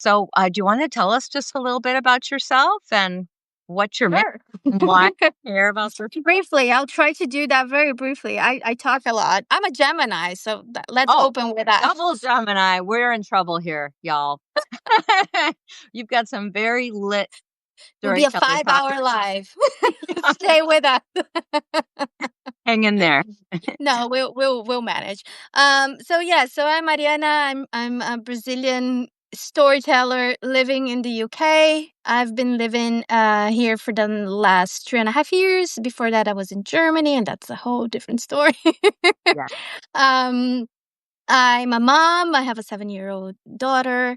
So, do you want to tell us just a little bit about yourself and what you're Sure. and why you care about this? Briefly, I'll try to do that very briefly. I talk a lot. I'm a Gemini, so let's Oh, open with that. double Gemini. We're in trouble here, y'all. You've got some very lit Will be a storyteller talk. 5-hour live. Stay with us. Hang in there. No, we'll manage. So I'm Mariana. I'm a Brazilian storyteller living in the UK. I've been living here for the last 3.5 years. Before that, I was in Germany, and that's a whole different story. Yeah. um, I'm a mom. I have a 7-year-old daughter,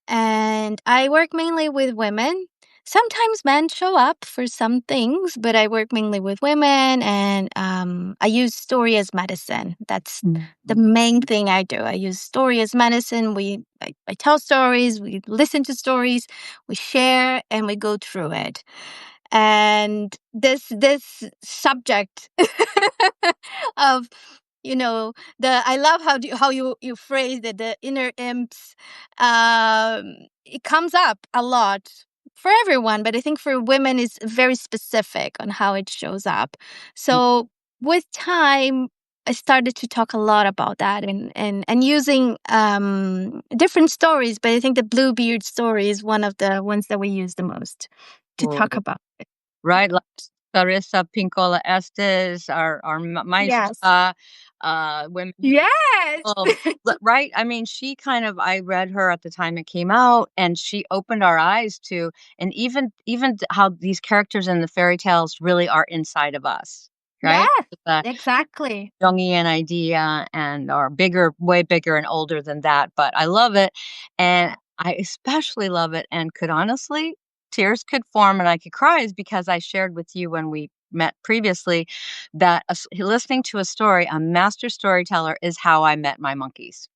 and I work mainly with women. Sometimes men show up for some things, but I work mainly with women, and I use story as medicine. That's the main thing I do. I use story as medicine. I tell stories, we listen to stories, we share, and we go through it. And this subject of the I love how you phrase it, the inner imps. It comes up a lot for everyone, but I think for women it's very specific on how it shows up. So with time, I started to talk a lot about that, and using different stories, but I think the Bluebeard story is one of the ones that we use the most to Cool. talk about it. Right? Like Clarissa Pinkola Estes, our Yes. Maestra, women. Yes. Right? I mean, she kind of I read her at the time it came out, and she opened our eyes to and how these characters in the fairy tales really are inside of us, right? Yes, The exactly. Jungian idea and are bigger, way bigger and older than that, but I love it, and I especially love it and could honestly tears could form and I could cry is because I shared with you when we met previously that listening to a story, a master storyteller is how I met my monkeys.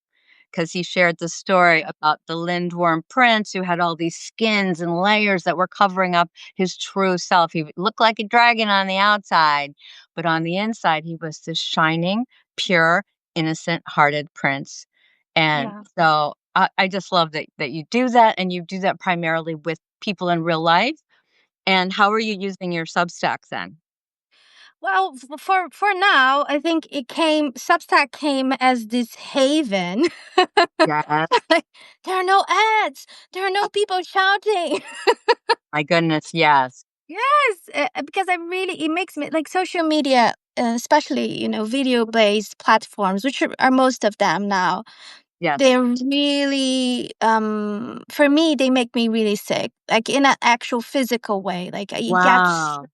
Because he shared the story about the lindworm prince who had all these skins and layers that were covering up his true self. He looked like a dragon on the outside, but on the inside, he was this shining, pure, innocent hearted prince. And Yeah. so I just love that you do that and you do that primarily with people in real life. And how are you using your Substack then? Well, for now, I think Substack came as this haven. Yeah. Like, there are no ads. There are no people shouting. My goodness, yes. Yes, because it makes me like social media, especially, video-based platforms, which are most of them now. Yes. They're really, for me, they make me really sick, like in an actual physical way. Like Wow.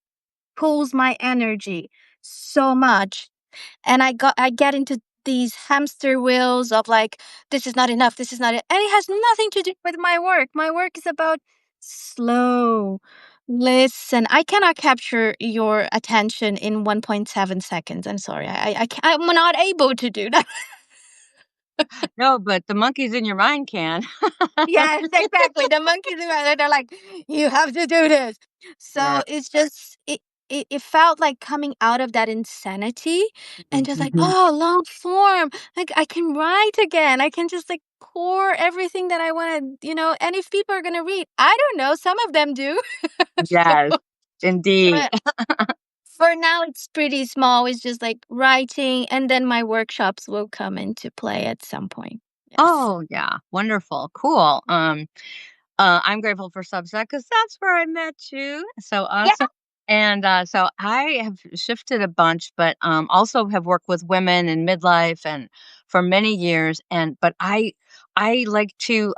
pulls my energy so much, and I get into these hamster wheels of like, this is not enough, this is not it, and it has nothing to do with my work. My work is about slow listen. I cannot capture your attention in 1.7 seconds. I'm sorry, I'm not able to do that. No, but the monkeys in your mind can. Yes, exactly. The monkeys in my head are like, you have to do this. Yeah. So it's just it felt like coming out of that insanity and just like, Mhm. oh, long form. Like I can write again. I can just like pour everything that I want to, and if people are gonna read, I don't know, some of them do. Yes, indeed. But for now it's pretty small. It's just like writing, and then my workshops will come into play at some point. Yes. Oh, yeah, wonderful, cool, I'm grateful for Substack because that's where I met you, so Yeah. awesome, and, so I have shifted a bunch, but, also have worked with women in midlife and for many years, but I like to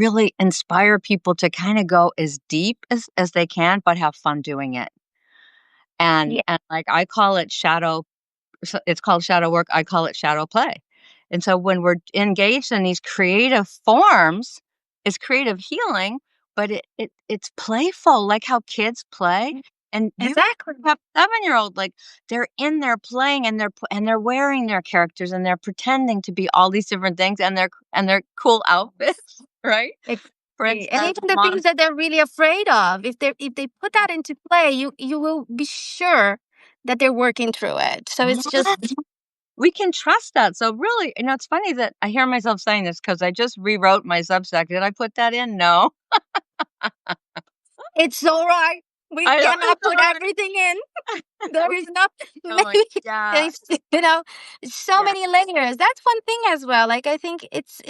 really inspire people to kinda go as deep as they can, but have fun doing it, like, I call it it's called shadow work, I call it shadow play. And so when we're engaged in these creative forms, it's creative healing, but it's playful, like how kids play. Yeah. And you Exactly. have 7-year-old, like they're in there playing and they're wearing their characters and they're pretending to be all these different things and their cool outfits, right? For Exactly. And instance, even the things that they're really afraid of, if they put that into play, you will be sure that they're working through it. So it's just we can trust that. So really, it's funny that I hear myself saying this because I just rewrote my Substack. Did I put that in? No. It's all right. We I don't cannot put know. everything in. There is not Going. maybe Yeah. there's so Yeah. many layers. That's one thing as well. Like I think it's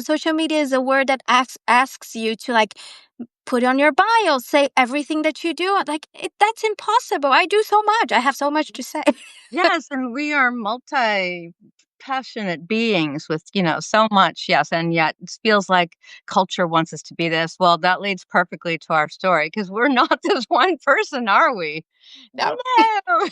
social media is a word that asks you to like put on your bio, say everything that you do. Like that's impossible. I do so much. I have so much to say. Yes, and we are multi-passionate beings with, so much. Yes, and yet it feels like culture wants us to be this. Well, that leads perfectly to our story because we're not this one person, are we? No. No.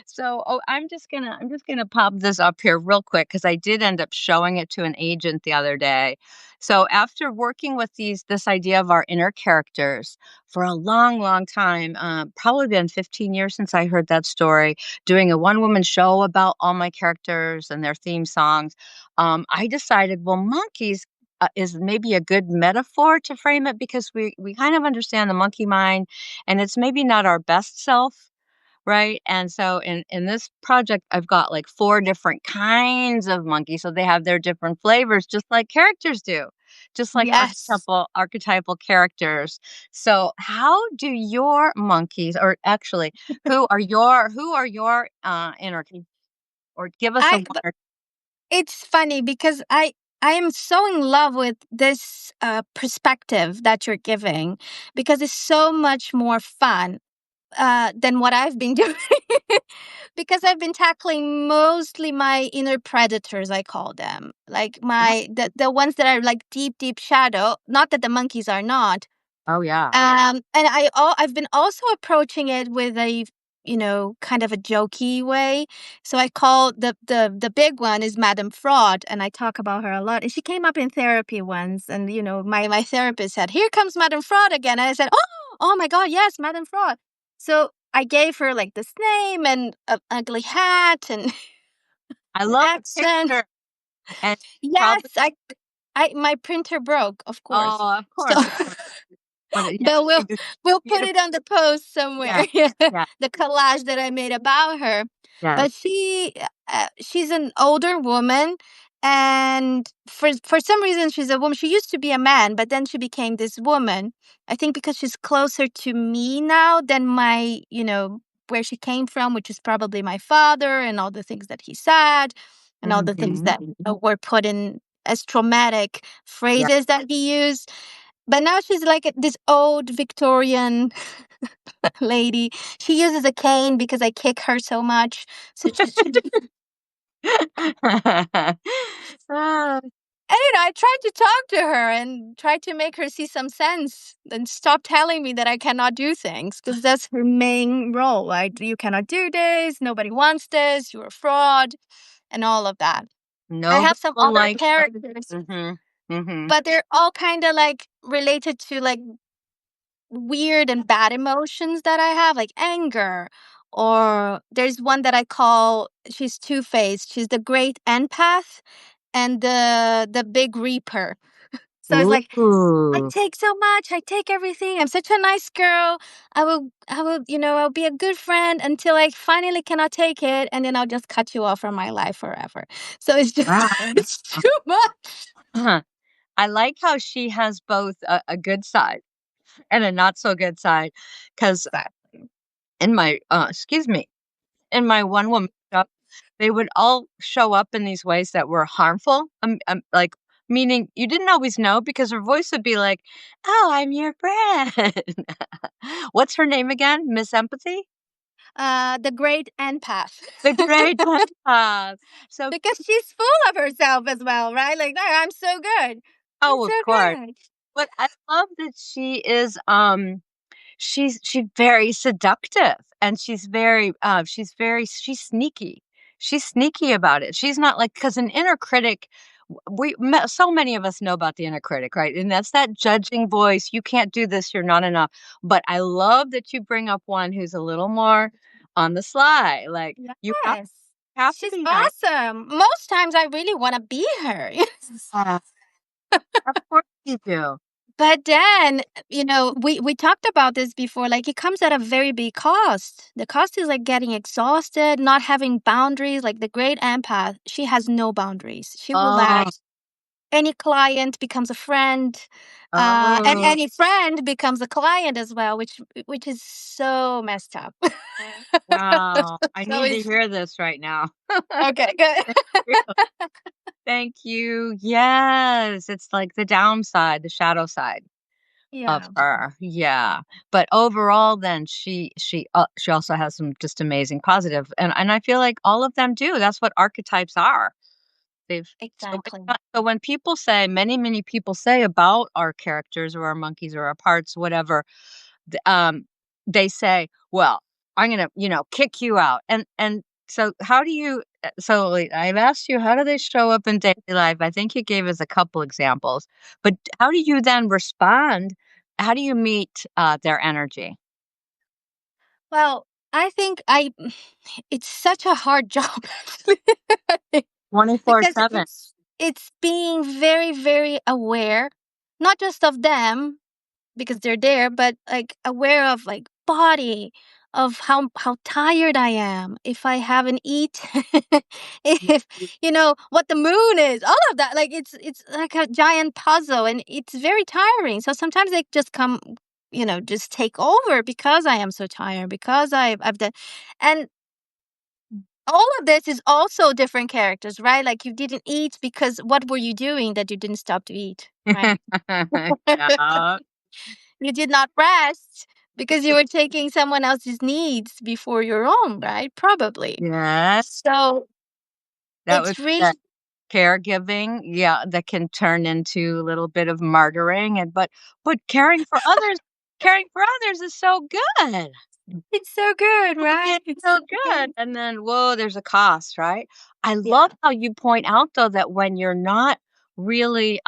So, I'm just gonna pop this up here real quick because I did end up showing it to an agent the other day. So after working with this idea of our inner characters for a long, long time, probably been 15 years since I heard that story, doing a one woman show about all my characters and their theme songs, I decided, well, monkeys. Is maybe a good metaphor to frame it because we kind of understand the monkey mind and it's maybe not our best self, right? And so in this project, I've got like 4 different kinds of monkeys, so they have their different flavors just like characters do, just like Yes. archetypal characters. So how do your monkeys or actually, who are your inner or give us a I one but or it's funny because I am so in love with this perspective that you're giving because it's so much more fun than what I've been doing. Because I've been tackling mostly my inner predators, I call them, like yeah. the ones that are like deep, deep shadow. Not that the monkeys are not. Oh, yeah. And I've been also approaching it with a kind of a jokey way. So I call the big one is Madame Fraud, and I talk about her a lot. And she came up in therapy once, and my therapist said, "Here comes Madame Fraud again," and I said, "Oh my God, yes, Madame Fraud." So I gave her like this name and an ugly hat and I an love the accent. picture and Yes, probably I my printer broke, of course. oh, of So course, of course. But, yeah, but she just we'll put beautiful. it on the post somewhere. Yeah, Yeah, yeah, the collage that I made about her. yes. But she's an older woman, and for some reason she's a woman. She used to be a man, but then she became this woman. I think because she's closer to me now than my where she came from, which is probably my father and all the things that he said, and all the things Mhm. that were put in as traumatic Yeah. phrases that he used. But now she's like this old Victorian lady. She uses a cane because I kick her so much. So Ah, and I tried to talk to her and try to make her see some sense and stop telling me that I cannot do things because that's her main role. Right? You cannot do this. Nobody wants this. You're a fraud, and all of that. I nobody have some will other like that. characters, Mhm, mhm. but they're all kind of like related to like weird and bad emotions that I have, like anger. Or there's one that I call she's two-faced. She's the great empath and the big reaper. So it's like I Ooh. take so much, I take everything. I'm such a nice girl. I'll be a good friend until I finally cannot take it, and then I'll just cut you off from my life forever. So it's just Ah, it's too much. uh-huh. I like how she has both a good side and a not so good side, 'cause Exactly. in my, excuse me, in my one woman shop, they would all show up in these ways that were harmful, like, meaning you didn't always know because her voice would be like, "Oh, I'm your friend." What's her name again? Miss Empathy? The great empath. The great empath. So Because she's full of herself as well, right? Like, "No, I'm so good. I'm oh, so of course. good." But I love that she is, she's very seductive and she's sneaky. She's sneaky about it. She's not like because an inner critic, so many of us know about the inner critic, right? And that's that judging voice. You can't do this. You're not enough. But I love that you bring up one who's a little more on the sly. Like you Yes. have to She's be nice. awesome. Most times I really wanna be her. Uh, of course you do. But then, we talked about this before, like, it comes at a very big cost. The cost is, like, getting exhausted, not having boundaries, like, the great empath, she has no boundaries. She will Oh, let any client becomes a friend, and oh, any friend becomes a client as well, which is so messed up. wow. I So need to it's hear this right now. okay, good. Thank you. Yes, it's like the downside, the shadow side of Yeah, her. Yeah. But overall then she also has some just amazing positive and I feel like all of them do. That's what archetypes are. They've exactly. so when people say many people say about our characters or our monkeys or our parts, whatever, th they say, "Well, I'm gonna, kick you out." And so how do you so, like, I've asked you, how do they show up in daily life? I think you gave us a couple examples, but how do you then respond? How do you meet, their energy? Well, I think it's such a hard job actually. Because 24/7. it's being very, very aware, not just of them because they're there, but like aware of like body, of how tired I am, if I haven't eaten, if what the moon is, all of that. Like it's like a giant puzzle, and it's very tiring. So sometimes they just come, just take over because I am so tired because I've done, and all of this is also different characters, right? Like you didn't eat because what were you doing that you didn't stop to eat, right? Yeah. You did not rest because you were taking someone else's needs before your own, right? Probably. Yeah. So That was it's really, that caregiving, yeah, that can turn into a little bit of martyring but caring for others is so good. it's so good, Oh, yeah, right? it's It's so so good, good. and then, whoa, there's a cost, right? I Yeah. love how you point out, though, that when you're not really,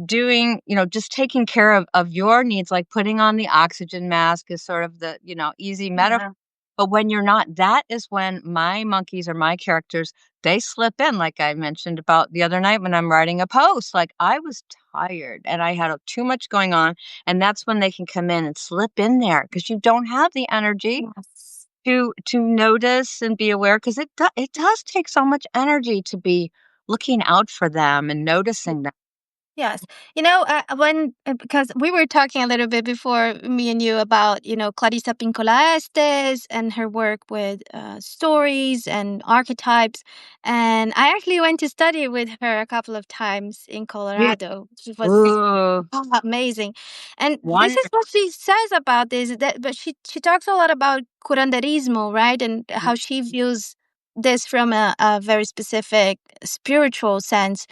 doing just taking care of your needs, like putting on the oxygen mask is sort of the, easy metaphor. Yeah. But when you're not, that is when my monkeys or my characters, they slip in, like I mentioned about the other night when I'm writing a post. Like I was tired and I had too much going on. And that's when they can come in and slip in there because you don't have the energy Yes. to notice and be aware because it does take so much energy to be looking out for them and noticing them. Yes. Because we were talking a little bit before, me and you, about, Clarissa Pinkola Estes and her work with stories and archetypes. And I actually went to study with her a couple of times in Yeah. Colorado, which was Ooh, amazing. And this is wonderful. what she says about this. But she talks a lot about curanderismo, right? And how she views this from a very specific spiritual sense,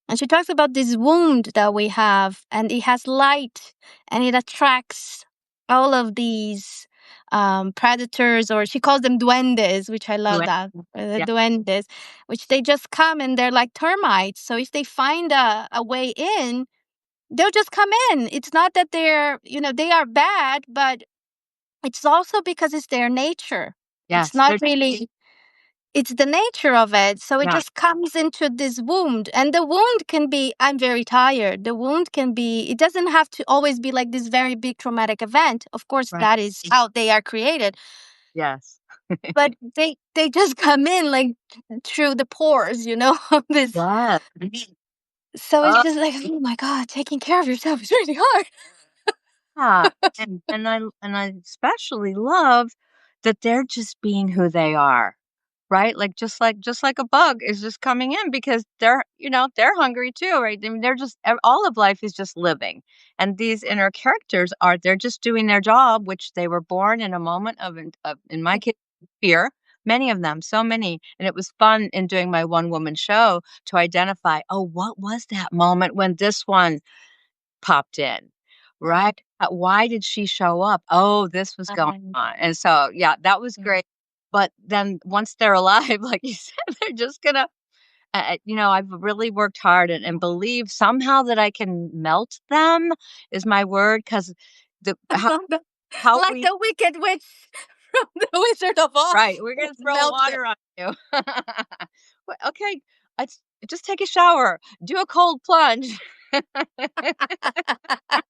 and she talks about this wound that we have, and it has light, and it attracts all of these predators, or she calls them duendes, which I love that. The Yeah. duendes, which they just come and they're like termites. So if they find a way in, they'll just come in. It's not that they are bad, but it's also because it's their nature. It's Yes. not really, it's the nature of it. So it Yeah. just comes into this wound. And the wound can be, I'm very tired. The wound can be, it doesn't have to always be like this very big traumatic event. Of course, Right. that is how they are created. Yes. But they just come in like through the pores, of this. Yes. So it's Oh, just like, oh my God, taking care of yourself is really hard. yeah. And I especially love that they're just being who they are. Right? Like just like a bug is just coming in because they're hungry too, right? I mean, they're just all of life is just living. And these inner characters they're just doing their job, which they were born in a moment of in my case, fear. Many of them, so many. And it was fun in doing my one woman show to identify, oh, what was that moment when this one popped in, right? Why did she show up? Oh, this was going Um, on. And so, yeah, that was mm. great. But then once they're alive, like you said, they're just gonna, I've really worked hard and believe somehow that I can melt them is my word because the how Like we the Wicked Witch from the Wizard of right, Oz. we're gonna throw Melt them. water on you. Well, okay, let's just take a shower, do a cold plunge.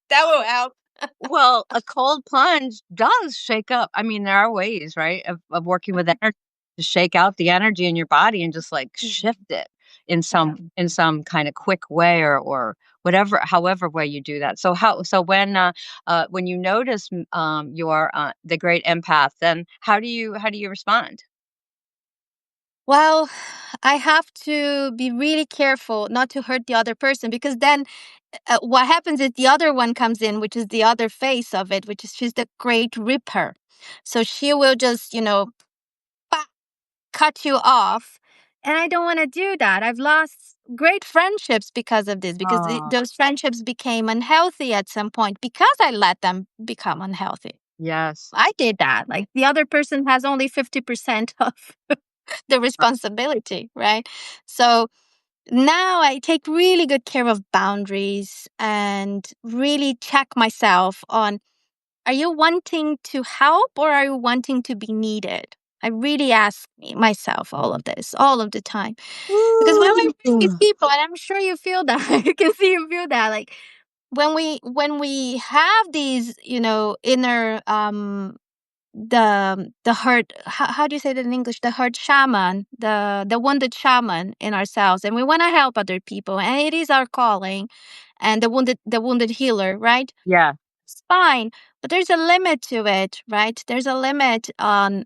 That will help. Well, a cold plunge does shake up. I mean, there are ways, right, of working with energy to shake out the energy in your body and just, like, shift Mhm. it Yeah. in some kinda quick way or whatever however way you do that. So when you notice, your, the great empath, then how do you respond? Well, I have to be really careful not to hurt the other person because then what happens is the other one comes in, which is the other face of it, which is she's the great ripper. So she will just, bah, cut you off. And I don't want to do that. I've lost great friendships because of this, because Oh, those friendships became unhealthy at some point because I let them become unhealthy. yes. I did that. Like the other person has only 50% of the Uh, responsibility, right? So now I take really good care of boundaries and really check myself on, are you wanting to help or are you wanting to be needed? I really ask myself all of this all of the time. Because when we meet these Ooh. people, and I'm sure you feel that, I can see you feel that, like when we have these, inner the hurt, how do you say that in English, the hurt shaman, the wounded shaman in ourselves, and we want to help other people, and it is our calling, and the wounded healer, right? Yeah, It's fine, but there's a limit to it, right? There's a limit on,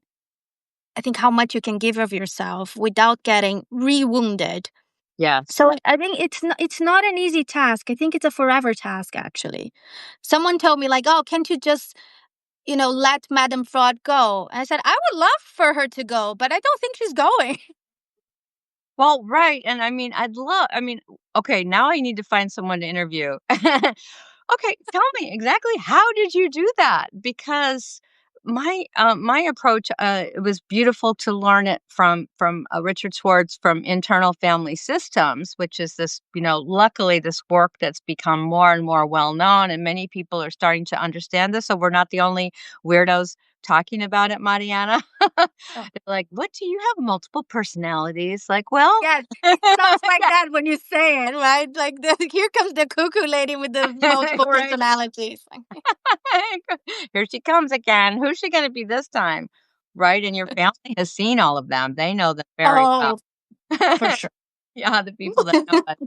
I think, how much you can give of yourself without getting re-wounded. yes. So I think it's not an easy task. I think it's a forever task, actually. Someone told me, like, oh, can't you just let Madame Fraud go? And I said, I would love for her to go, but I don't think she's going. Well, right, and I mean, okay, now I need to find someone to interview. Okay, tell me exactly how did you do that? Because my approach, it was beautiful to learn it from Richard Schwartz from Internal Family Systems, which is this, luckily this work that's become more and more well known, and many people are starting to understand this. So we're not the only weirdos talking about it, Mariana. Oh. They're like, "What do you have multiple personalities?" Like, well, Yes, it sounds like that when you say it, right? Like here comes the cuckoo lady with the multiple right. personalities. Here she comes again. Who's she gonna be this time? Right, and your family has seen all of them. They know them very well. Oh, for sure. Yeah, the people that know us.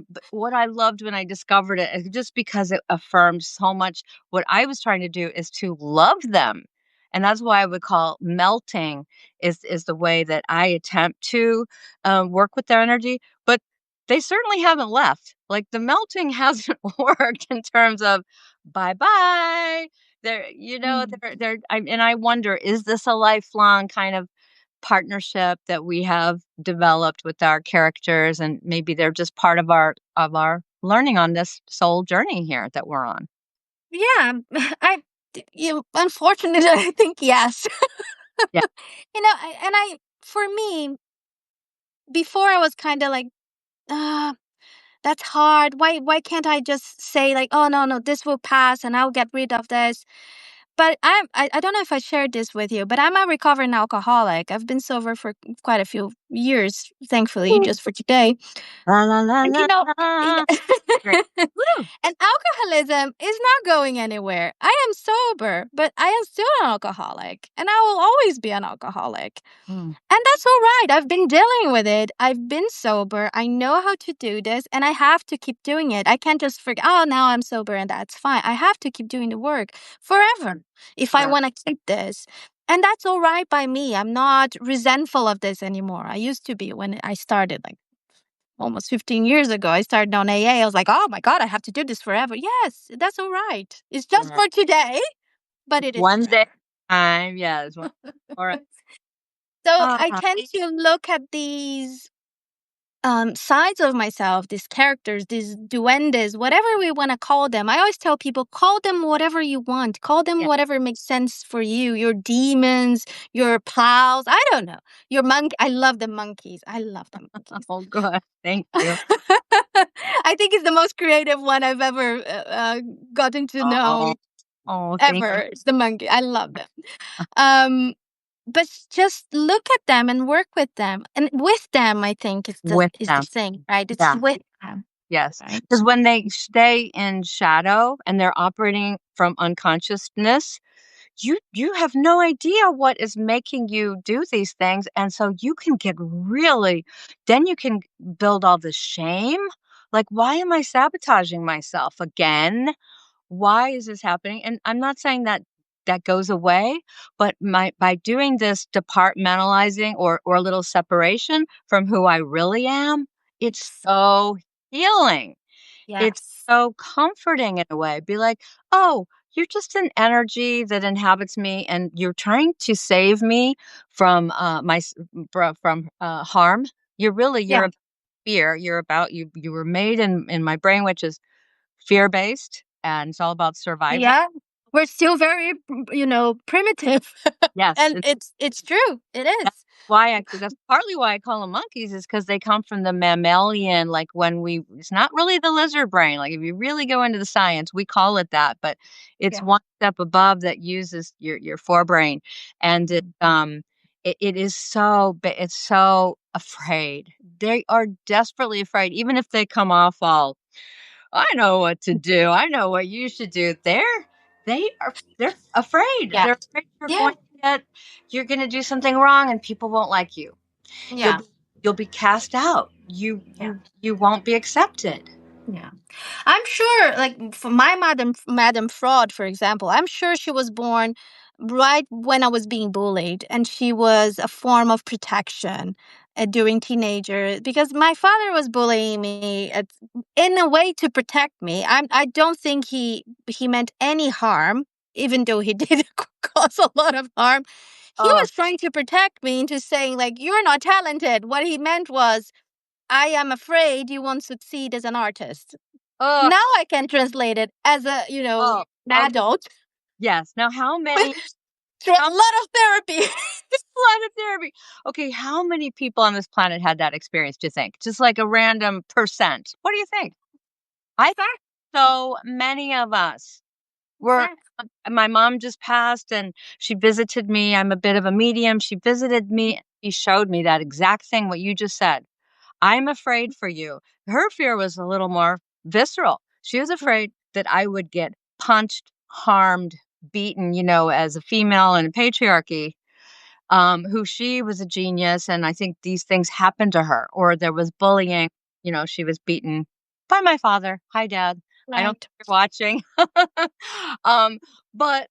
But what I loved when I discovered it, just because it affirmed so much what I was trying to do is to love them. And that's why I would call melting is the way that I attempt to work with their energy. But they certainly haven't left. Like the melting hasn't worked in terms of bye bye. Mm. And I wonder, is this a lifelong kind of partnership that we have developed with our characters, and maybe they're just part of our learning on this soul journey here that we're on. Yeah, unfortunately, I think yes. Yeah. For me, before I was kind of like, ah, that's hard. Why can't I just say, like, oh, no, no, this will pass and I'll get rid of this? But I don't know if I shared this with you, but I'm a recovering alcoholic. I've been sober for quite a few years, thankfully, Ooh. just for today. La la la And la yeah. la. Great. Woo! And alcoholism is not going anywhere. I am sober, but I am still an alcoholic, and I will always be an alcoholic. Mm, And that's all right. I've been dealing with it. I've been sober. I know how to do this, and I have to keep doing it. I can't just forget, oh, now I'm sober and that's fine. I have to keep doing the work forever if I yeah. want to keep this. And that's all right by me. I'm not resentful of this anymore. I used to be when I started, like almost 15 years ago. I started on AA. I was like, oh my God, I have to do this forever. Yes, that's all right. It's just Yeah. for today, but it is One day at forever. a time. Yes. All right. So I Uh, tend to look at these sides of myself, these characters, these duendes, whatever we want to call them. I always tell people, call them whatever you want. Call them yeah. whatever makes sense for you. Your demons, your plows. I don't know. Your monkey. I love the monkeys. I love the monkeys. Oh, good. Thank you. I think it's the most creative one I've ever gotten to know Oh, oh, thank ever. It's the monkey. I love them. Um, but just look at them and work with them, and with them, I think is the with is the them. thing, right? It's Yeah. with them. Yes, right? because when they stay in shadow and they're operating from unconsciousness, you have no idea what is making you do these things, and so you can get really then you can build all the shame, like, "Why am I sabotaging myself again? Why is this happening?" And I'm not saying that that goes away, but my by doing this departmentalizing or a little separation from who I really am, it's Yes. so healing. It's Yes. so comforting in a way. Be like, "Oh, you're just an energy that inhabits me, and you're trying to save me from, from, harm. Yeah. You're a fear. You're about you were made in my brain, which is fear-based, and it's all about survival." Yeah. We're still very, primitive. Yes, And it's true. It that's is. that's partly why I call them monkeys is because they come from the mammalian, like, when we it's not really the lizard brain, like, if you really go into the science, we call it that, but it's Yeah. one step above that uses your forebrain, and it is it's so afraid. They are desperately afraid, even if they come off all I know what to do. I know what you should do. They're afraid. Yeah. They're afraid Yeah. you're gonna do something wrong and people won't like you. You'll Yeah. be you'll be cast out. Yeah. You won't be accepted. Yeah. I'm sure, like for my Madam Fraud, for example, I'm sure she was born right when I was being bullied, and she was a form of protection during teenager because my father was bullying me in a way to protect me. I don't think he meant any harm, even though he did cause a lot of harm. He Oh, was trying to protect me into saying like, "You're not talented." What he meant was, "I am afraid you won't succeed as an artist." oh, Now I can translate it as a, oh, an okay. adult Yes. Now through a how lot of therapy. planet therapy. Okay, how many people on this planet had that experience, do you think? Just like a random percent. What do you think? I think Exact, so many of us. Were exact. my mom just passed and she visited me. I'm a bit of a medium. She visited me. She showed me that exact thing, what you just said. I'm afraid for you. Her fear was a little more visceral. She was afraid that I would get punched, harmed, beaten, as a female in a patriarchy, who she was a genius. And I think these things happened to her, or there was bullying. She was beaten by my father. Hi, Dad. I don't Right. think you're watching. um, but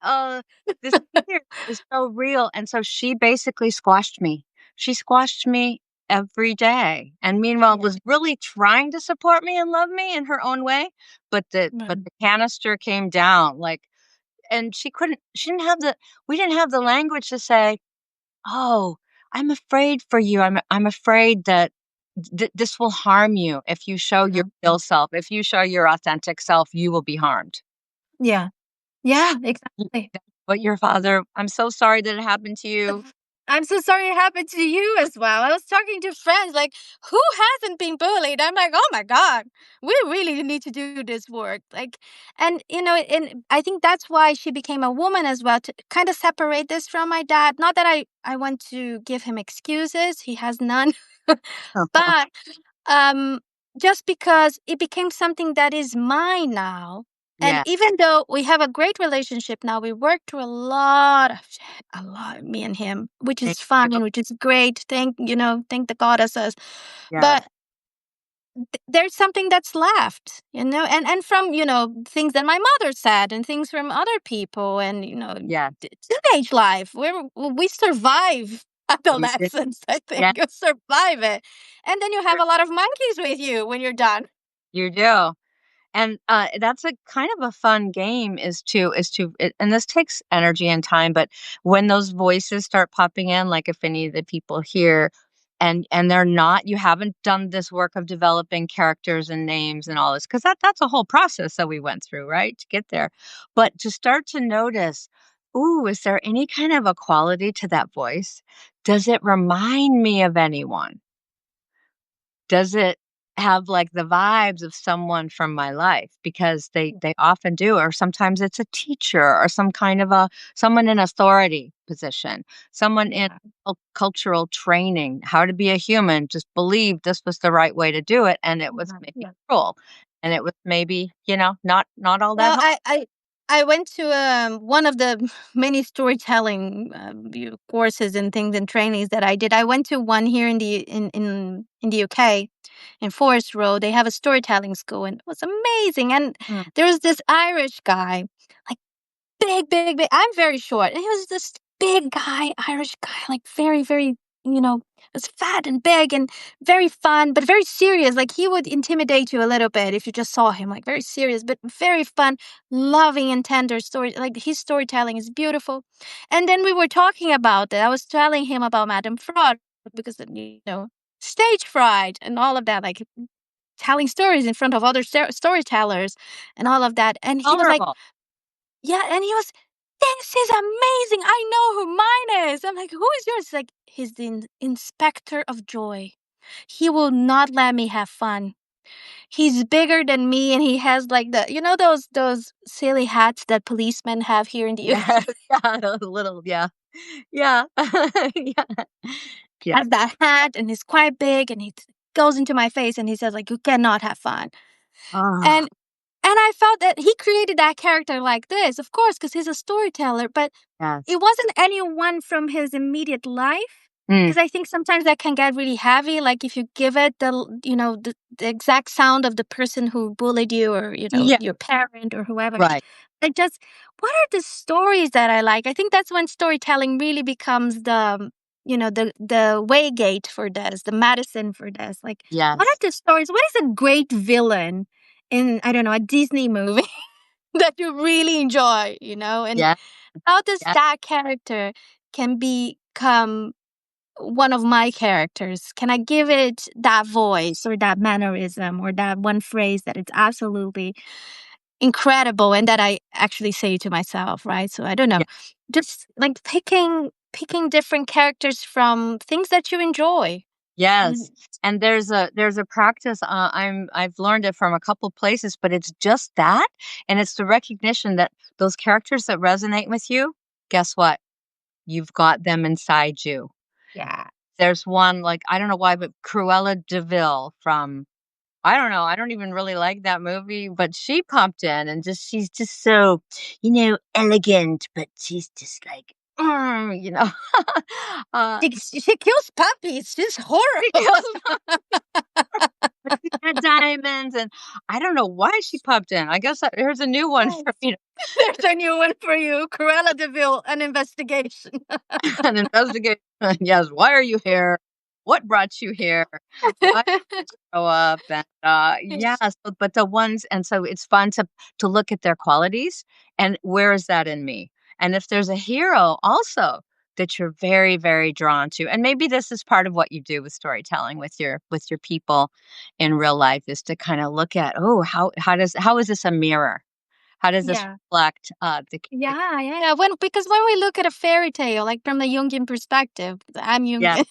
this fear is so real. And so she basically squashed me. She squashed me every day. And meanwhile Yeah. was really trying to support me and love me in her own way. But Mm. the canister came down like and she didn't have the we didn't have the language to say, "Oh, I'm afraid for you. I'm afraid that this will harm you if you show your Yeah. real self. If you show your authentic self, you will be harmed." Yeah. Yeah, Y exactly. But your father I'm so sorry that it happened to you. I'm so sorry it happened to you as well. I was talking to friends like, who hasn't been bullied? I'm like, oh my God, we really need to do this work. Like, and I think that's why she became a woman as well, to kind of separate this from my dad. Not that I want to give him excuses, he has none. But um just because it became something that is mine now, and Yeah, even though we have a great relationship now, we work through a lot of shit, a lot, me and him, which thank is fine, you. which is great, thank the goddesses. Yes, But there's something that's left, and from things that my mother said and things from other people, and yes, teenage life where we survive you did. adolescence. I think Yeah, you survive it, and then you have a lot of monkeys with you when you're done. you do. And, that's a kind of a fun game and this takes energy and time, but when those voices start popping in, like if any of the people here and they're not you haven't done this work of developing characters and names and all this, because that's a whole process that we went through, right, to get there. But to start to notice, "Ooh, is there any kind of a quality to that voice? Does it remind me of anyone? Does it?" have, like, the vibes of someone from my life because they often do, or sometimes it's a teacher or some kind of a someone in authority position, someone in Yeah. cultural training, how to be a human, just believe this was the right way to do it, and it was Yeah. maybe Yeah. cruel, and it was maybe, not all that Well, helpful. I went to one of the many storytelling courses and things and trainings that I did. I went to one here in the UK in Forest Road. They have a storytelling school, and it was amazing. And Mm, there was this Irish guy, like big, big, big. I'm very short, and he was this big guy, Irish guy, like very, very, was fat and big and very fun, but very serious. Like he would intimidate you a little bit if you just saw him, like very serious, but very fun, loving and tender story. Like his storytelling is beautiful. And then we were talking about it. I was telling him about Madame Fraud because, stage fright and all of that, like telling stories in front of other storytellers and all of that. And he was like, vulnerable. yeah, and he was, "This is amazing. I know who mine is." I'm like, "Who is yours?" He's like, "He's the inspector of joy. He will not let me have fun. He's bigger than me, and he has like those silly hats that policemen have here in the Yeah, UK. yeah, those little yeah. Yeah. Yeah. Yeah. Has that hat, and he's quite big, and he goes into my face, and he says like, 'You cannot have fun.'" Oh, And and I felt that he created that character like this, of course, because he's a storyteller, but yes. it wasn't anyone from his immediate life, Mm, because I think sometimes that can get really heavy, like, if you give it the exact sound of the person who bullied you or, yeah, your parent or whoever. right. I just what are the stories that I like? I think that's when storytelling really becomes the way gate for this, the medicine for this. Like, what are Yes. the stories? What is a great villain in, I don't know, a Disney movie that you really enjoy, and Yeah, how does yeah, that character can become one of my characters? Can I give it that voice or that mannerism or that one phrase that it's absolutely incredible and that I actually say to myself, right? So I don't know. yeah. Just like picking different characters from things that you enjoy. Mm. Yes. And there's a practice, I've learned it from a couple places, but it's just that, and it's the recognition that those characters that resonate with you, guess what? You've got them inside you. Yeah. There's one, like, I don't know why, but Cruella de Vil from I don't know, I don't even really like that movie, but she popped in and she's just so, elegant, but she's just like, uh, She kills puppies. She's horrible. because but she's got diamonds, and I don't know why she popped in. I guess here's a new one Yes. for, There's a new one for you. Cruella de Vil, an investigation. an investigation. Yes, why are you here? What brought you here? Why grow up and, yeah, so but the ones and so it's fun to look at their qualities and where is that in me? And if there's a hero also that you're very, very drawn to, and maybe this is part of what you do with storytelling with your people in real life is to kinda look at, "Oh, how is this a mirror? How does this Yeah. reflect, the character?" Yeah, yeah, yeah. Because when we look at a fairy tale, like from the Jungian perspective, I'm Yeah, Jungian.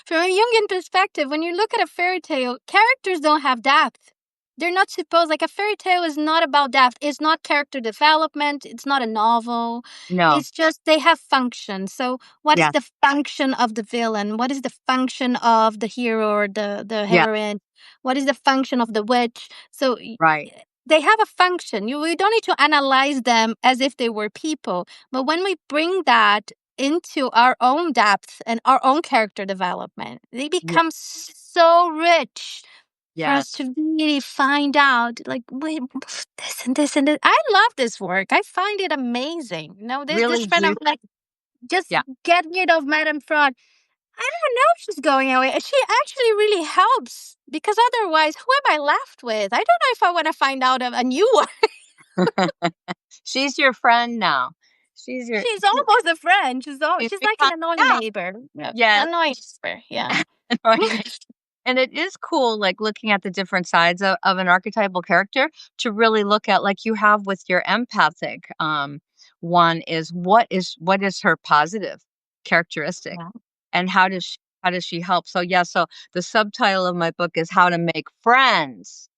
From a Jungian perspective, when you look at a fairy tale, characters don't have depth. They're not supposed like a fairy tale is not about depth. It's not character development. It's not a novel. no, It's just they have function. So, what is yeah, the function of the villain? What is the function of the hero or the yeah, heroine? What is the function of the witch? So, right, they have a function. We don't need to analyze them as if they were people. But when we bring that into our own depth and our own character development, they yeah, become so rich for yes, us to really find out, like, wait, this and this and this. I love this work. I find it amazing. This really friend do, of like, just yeah. get rid of Madame Fraud. I don't know if she's going away. She actually really helps because otherwise, who am I left with? I don't know if I want to find out of a new one. She's your friend now. She's your She's almost a friend. she's She's like an become annoying yeah, neighbor. Yeah, yes, annoying neighbor. Yeah. annoying. And it is cool, like, looking at the different sides of an archetypal character to really look at, like you have with your empathic, one is what is her positive characteristic? Yeah. And how does she how does she help? So, yeah, so the subtitle of my book is How to Make Friends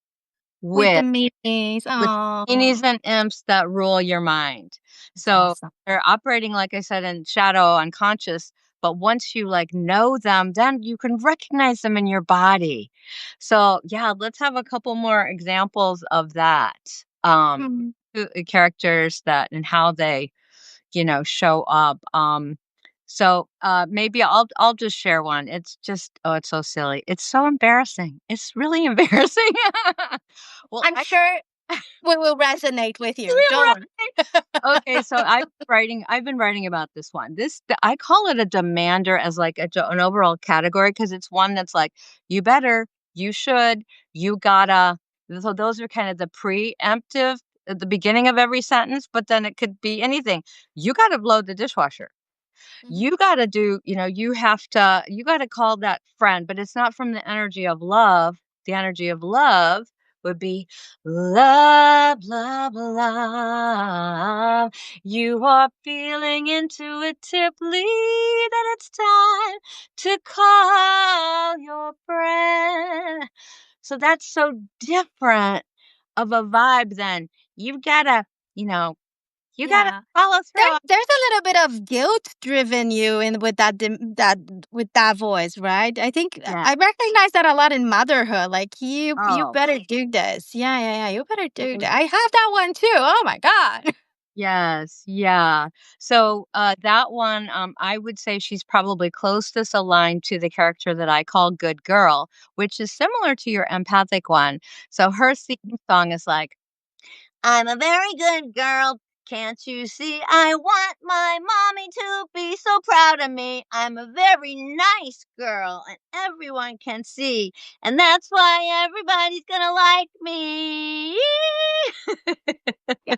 With the with meanies. with Oh, meanies and imps that rule your mind. that's So awesome. they're operating, like I said, in shadow, unconscious. But once you like know them, then you can recognize them in your body. So yeah, let's have a couple more examples of that. Mhm. Characters that and how they, show up. Maybe I'll just share one. It's just it's so silly. It's so embarrassing. It's really embarrassing. Well, I'm sure we will resonate with you. real Don't worry. right. Okay, so I've been writing about this one. I call it a demander as like an overall category because it's one that's like you better, you should, you gotta. So those are kind of the preemptive at the beginning of every sentence, but then it could be anything. You got to load the dishwasher. Mhm. You gotta do you gotta call that friend, but it's not from the energy of love. The energy of love would be love, love, love. You are feeling intuitively that it's time to call your friend. So that's so different of a vibe than you've gotta, you know, you gotta Yeah. follow through. There's a little bit of guilt driven you in with that voice, right? I think Yeah. I recognize that a lot in motherhood. Like you Oh. better do this. Yeah, yeah, yeah. You better do that. I have that one too. Oh my god. Yes, yeah. So, that one, I would say she's probably closest aligned to the character that I call Good Girl, which is similar to your empathic one. So her theme song is like, I'm a very good girl. Can't you see? I want my mommy to be so proud of me. I'm a very nice girl, and everyone can see. And that's why everybody's gonna like me. Yeah,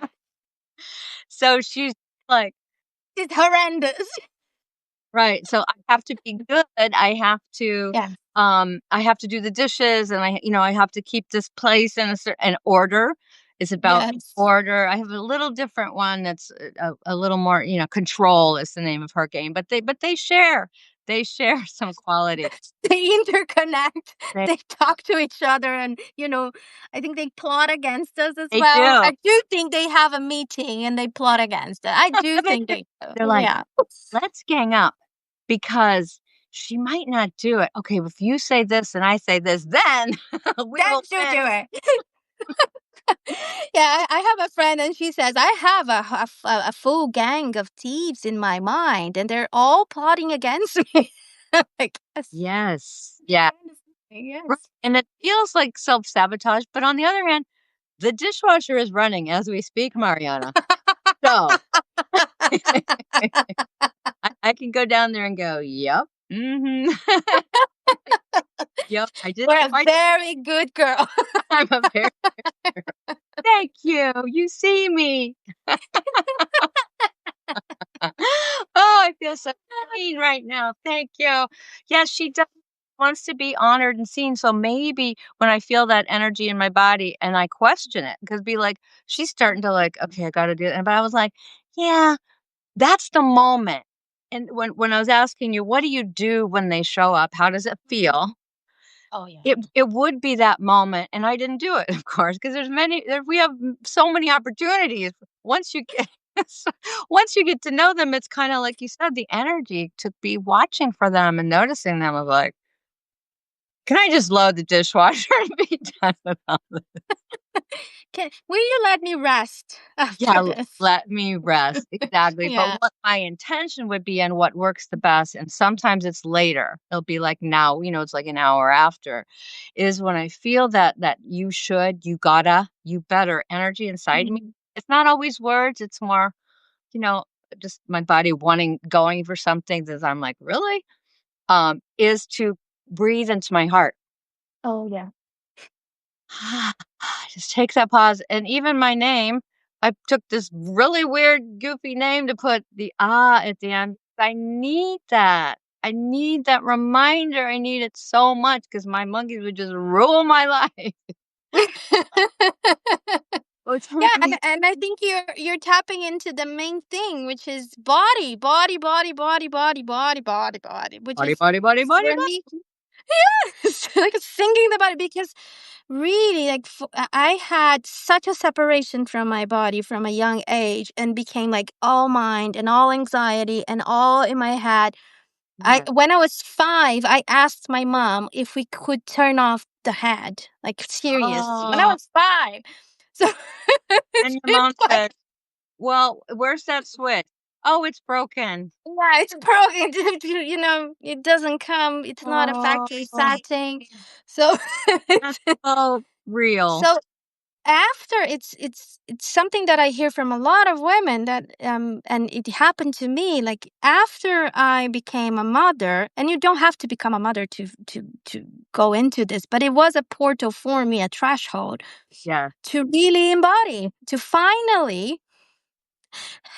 So she's like, it's horrendous. right, so I have to be good, Yeah. I have to do the dishes, and I have to keep this place in a certain order. It's about Yes. order. I have a little different one that's a little more, control is the name of her game, they share some quality. They interconnect. They They talk to each other, and I think they plot against us as they well. do. I do think they have a meeting and they plot against it. I do I bet think they do. they're like, Yeah. "Let's gang up because she might not do it. Okay, if you say this and I say this, then we Then will she'll win." do it. Yeah, I have a friend and she says, I have a full gang of thieves in my mind and they're all plotting against me. Like, yes. Yes. Yeah. I understand, Right, yes. and it feels like self-sabotage, but on the other hand, the dishwasher is running as we speak, Mariana. So, I can go down there and go, "Yep, mhm, yep, I did We're the a right very good girl. I'm a very thank you, you see me." Oh, I feel so clean right now, thank you. Yes, she does wants to be honored and seen, so maybe when I feel that energy in my body and I question it, because be like, she's starting to like, "Okay, I gotta do it," but I was like, "Yeah." That's the moment. And when I was asking you, what do you do when they show up? How does it Mhm. feel? Oh, yeah. It would be that moment, and I didn't do it, of course, because we have so many opportunities. Once you get so once you get to know them, it's kinda like you said, the energy to be watching for them and noticing them of like, "Can I just load the dishwasher and be done with all this?" Will you let me rest Yeah, after this? let me rest, exactly, but Yeah. what my intention would be and what works the best, and sometimes it's later, it'll be like now, it's like an hour after, is when I feel that you should, you gotta, you better energy inside me. Mhm. It's not always words, it's more, you know, just my body going for something that I'm like, "Really?" Is to breathe into my heart. Oh, yeah. Just take that pause. And even my name, I took this really weird, goofy name to put the at the end. I need that. I need that reminder. I need it so much because my monkeys would just rule my life. Oh, Yeah, and I think you're tapping into the main thing, which is body, body, body, body, body, body, body, body, which Body, is body, body, body, for me, it's like singing the body because really, like I had such a separation from my body from a young age and became like all mind and all anxiety and all in my head. I body. When I was 5, I asked my mom if we could turn off the head, like serious. When I Oh, was 5, so and your it's mom like said, "Well, where's that switch?" "Oh, it's broken." yeah, it's broken. It doesn't come. It's not a Oh, factory setting. So, that's so real. so after it's something that I hear from a lot of women that and it happened to me like after I became a mother, and you don't have to become a mother to go into this, but it was a portal for me, a threshold Yeah. to really embody, to finally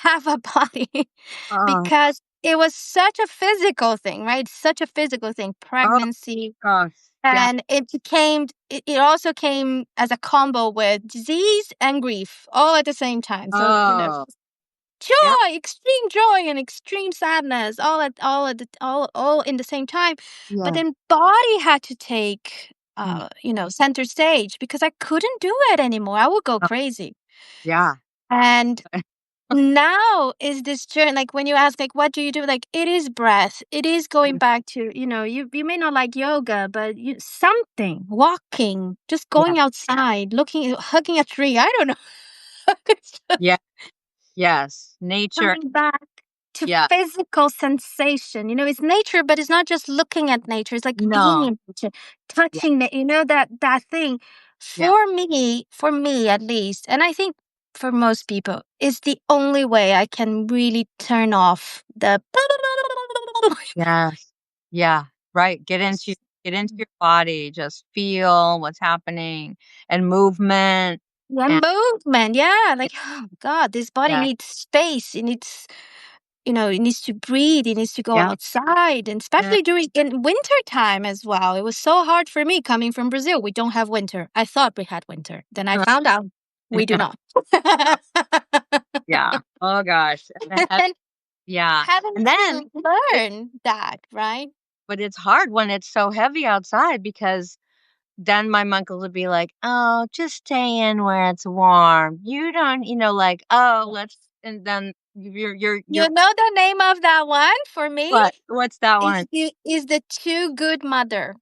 have a body Oh, because it was such a physical thing, right? Such a physical thing, oh pregnancy, gosh. Yeah. and it also came as a combo with disease and grief all at the same time. So, Oh, yeah. joy, extreme joy and extreme sadness all in the same time. But Yeah. then body had to take Mm. center stage because I couldn't do it anymore. I would go Oh, crazy. yeah. And now is this journey, like when you ask like what do you do, like it is breath, it is going Mm. back to you may not like yoga, but something walking, just Yeah. going outside, looking, hugging a tree, I don't know. It's just Yeah. Yes. Nature. coming back to Yeah. physical sensation. It's nature, but it's not just looking at nature, it's like being No. in nature, Yeah. touching the that thing. Yeah. For me at least, and I think for most people, is the only way I can really turn off the Yes. Yeah. Right. Get into your body. Just feel what's happening and movement. yeah, And movement. Yeah, yeah. like oh god, this body Yeah. needs space, it needs to breathe, it needs to go Yeah. outside, and especially during in winter time as well. It was so hard for me coming from Brazil. We don't have winter. I thought we had winter. Then I found out we do not. Yeah. Oh gosh. And Yeah. having And then to it learn that, right? but it's hard when it's so heavy outside because then my uncle would be like, "Oh, just stay in where it's warm. You don't, like, oh, let's." And then you're You know the name of that one for me what? What's that one? is the Too Good Mother.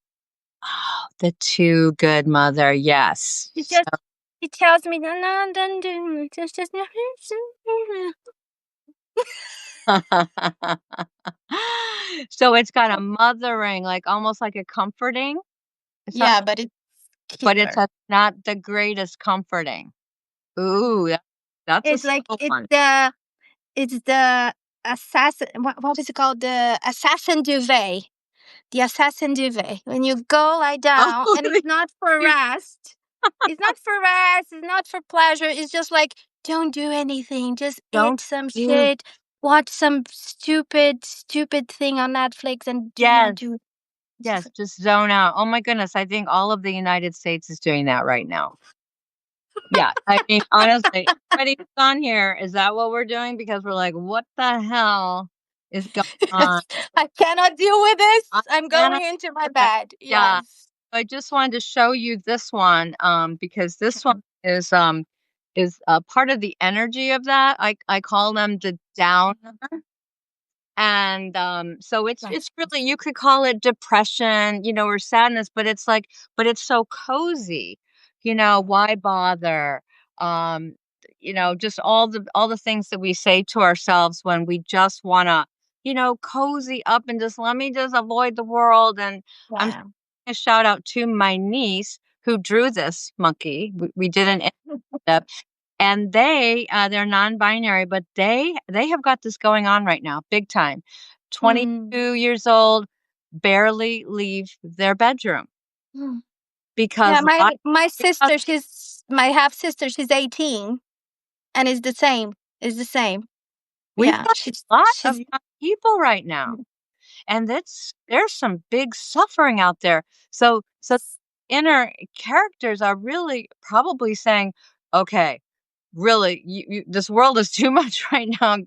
Oh, the Too Good Mother. Yes. She just she tells me, no, no, don't do it. It's just So it's got a mothering, like almost like a comforting. It's not, yeah, but it's but it's killer. not the greatest comforting. Ooh, that's a It's like subtle one. it's the assassin. What is it called? The assassin duvet. The assassin duvet. When you go lie Oh, down, and it's not for rest. It's not for rest. It's not for pleasure. It's just like don't do anything. Just eat don't some do. shit. Watch some stupid thing on Netflix, and do not Yes. do. It's just Yes, just zone out. Oh my goodness, I think all of the United States is doing that right now. Yeah, I mean, honestly, everybody who's on here, is that what we're doing? Because we're like, "What the hell is going like, on?" I cannot deal with this. I I'm cannot going into my with that. bed. Yeah, Yes. I just wanted to show you this one, because this one is part of the energy of that. I call them the down. And, so it's really you could call it depression, or sadness, but it's like but it's so cozy, why bother? Um, just all the things that we say to ourselves when we just wanna, cozy up and just let me just avoid the world, and I'm Yeah. a shout out to my niece who drew this monkey. We did an and they're non-binary, but they have got this going on right now, big time. Mm. 22 years old, barely leave their bedroom Mm. Yeah, because my because sister, she's my half sister. She's 18, and it's the same. It's the same. we've Yeah, got a lot of she's young people right now, and there's some big suffering out there. So inner characters are really probably saying, "Okay, really, this world is too much right now.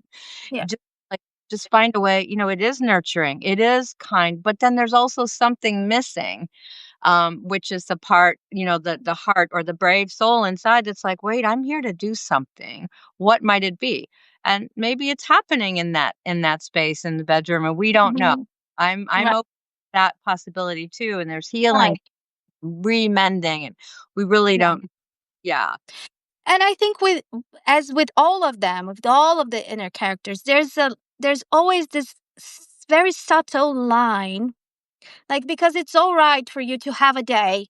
Yeah. Just, like, just find a way, it is nurturing, it is kind, but then there's also something missing, which is the part, the heart or the brave soul inside that's like, "Wait, I'm here to do something. What might it be?" And maybe it's happening in that space in the bedroom, and we don't know. Mhm. I'm Right. open to that possibility too, and there's healing, Right. remending, and we really Yeah. don't. Yeah. And I think with as with all of them, with all of the inner characters, there's always this very subtle line, like because it's all right for you to have a day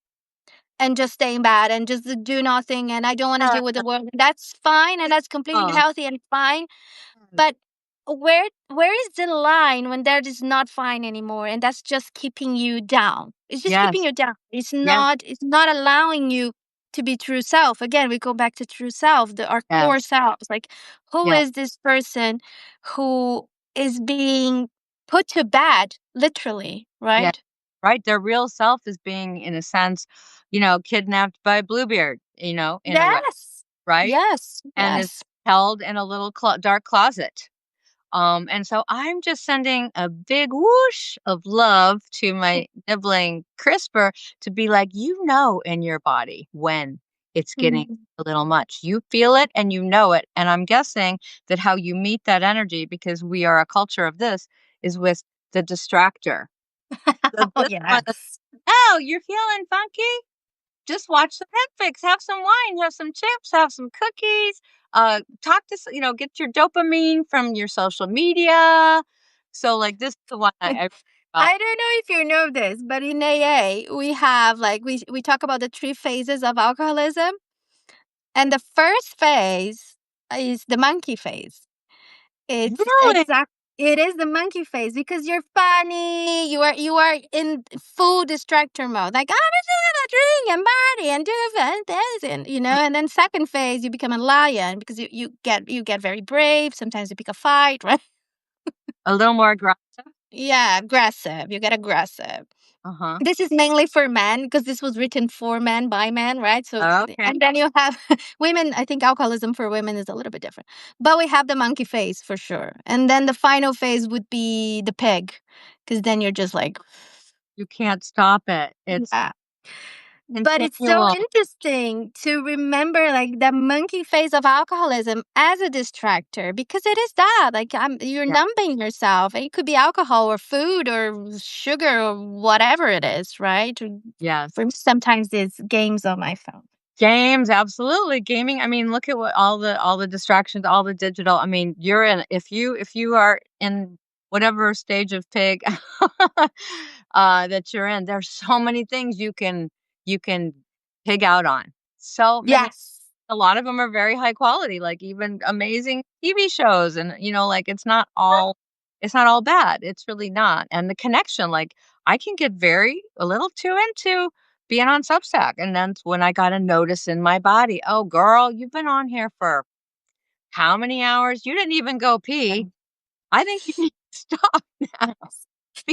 and just stay in bed and just do nothing and I don't want to deal with the world. That's fine and that's completely Oh, healthy and fine. But where is the line when that is not fine anymore and that's just keeping you down? It's just keeping yes, you down. It's yes, not allowing you to be true self. Again, we go back to true self, our core yes, selves. Like who yes, is this person who is being put to bed literally, yes. right? Right? Their real self is being, in a sense, kidnapped by Bluebeard, in a way, Yes. right? Yes. And is Yes. held in a little dark closet. And so I'm just sending a big whoosh of love to my nibbling CRISPR to be like, in your body when it's getting Mhm. a little much. You feel it and you know it. And I'm guessing that how you meet that energy, because we are a culture of this, is with the distractor. So Oh this one, yes. oh, you're feeling funky? Just watch some Netflix, have some wine, have some chips, have some cookies, talk to, get your dopamine from your social media. So, like, this is the one uh, I don't know if you know this, but in AA, we have like we talk about the three phases of alcoholism, and the first phase is the monkey phase. It's really exact. It is the monkey phase because you're funny. You are in full distractor mode. Like I'm just gonna drink and party and do fun things, and and then second phase you become a lion because you get very brave. Sometimes you pick a fight, right? a little more aggressive. Yeah, aggressive. You get aggressive. Uh huh. This is mainly for men because this was written for men by men, right? So, Okay. and then you have women. I think alcoholism for women is a little bit different, but we have the monkey phase for sure. And then the final phase would be the pig, because then you're just like, You can't stop it. It's yeah. But it's so continual. interesting to remember like the monkey phase of alcoholism as a distractor because it is that like you're Yeah. numbing yourself. It could be alcohol or food or sugar or whatever it is, right? Yes. For me, sometimes it's games on my phone. Games, absolutely. Gaming, I mean, look at what all the distractions, all the digital. I mean, you're in if you are in whatever stage of pig that you're in, there's so many things you can pig out on. So many, Yes. a lot of them are very high quality, like even amazing TV shows, and like it's not all bad. It's really not. And the connection, like I can get very a little too into being on Substack, and that's when I got a notice in my body. "Oh, girl, you've been on here for how many hours? You didn't even go pee. I think you need to stop now." Yes.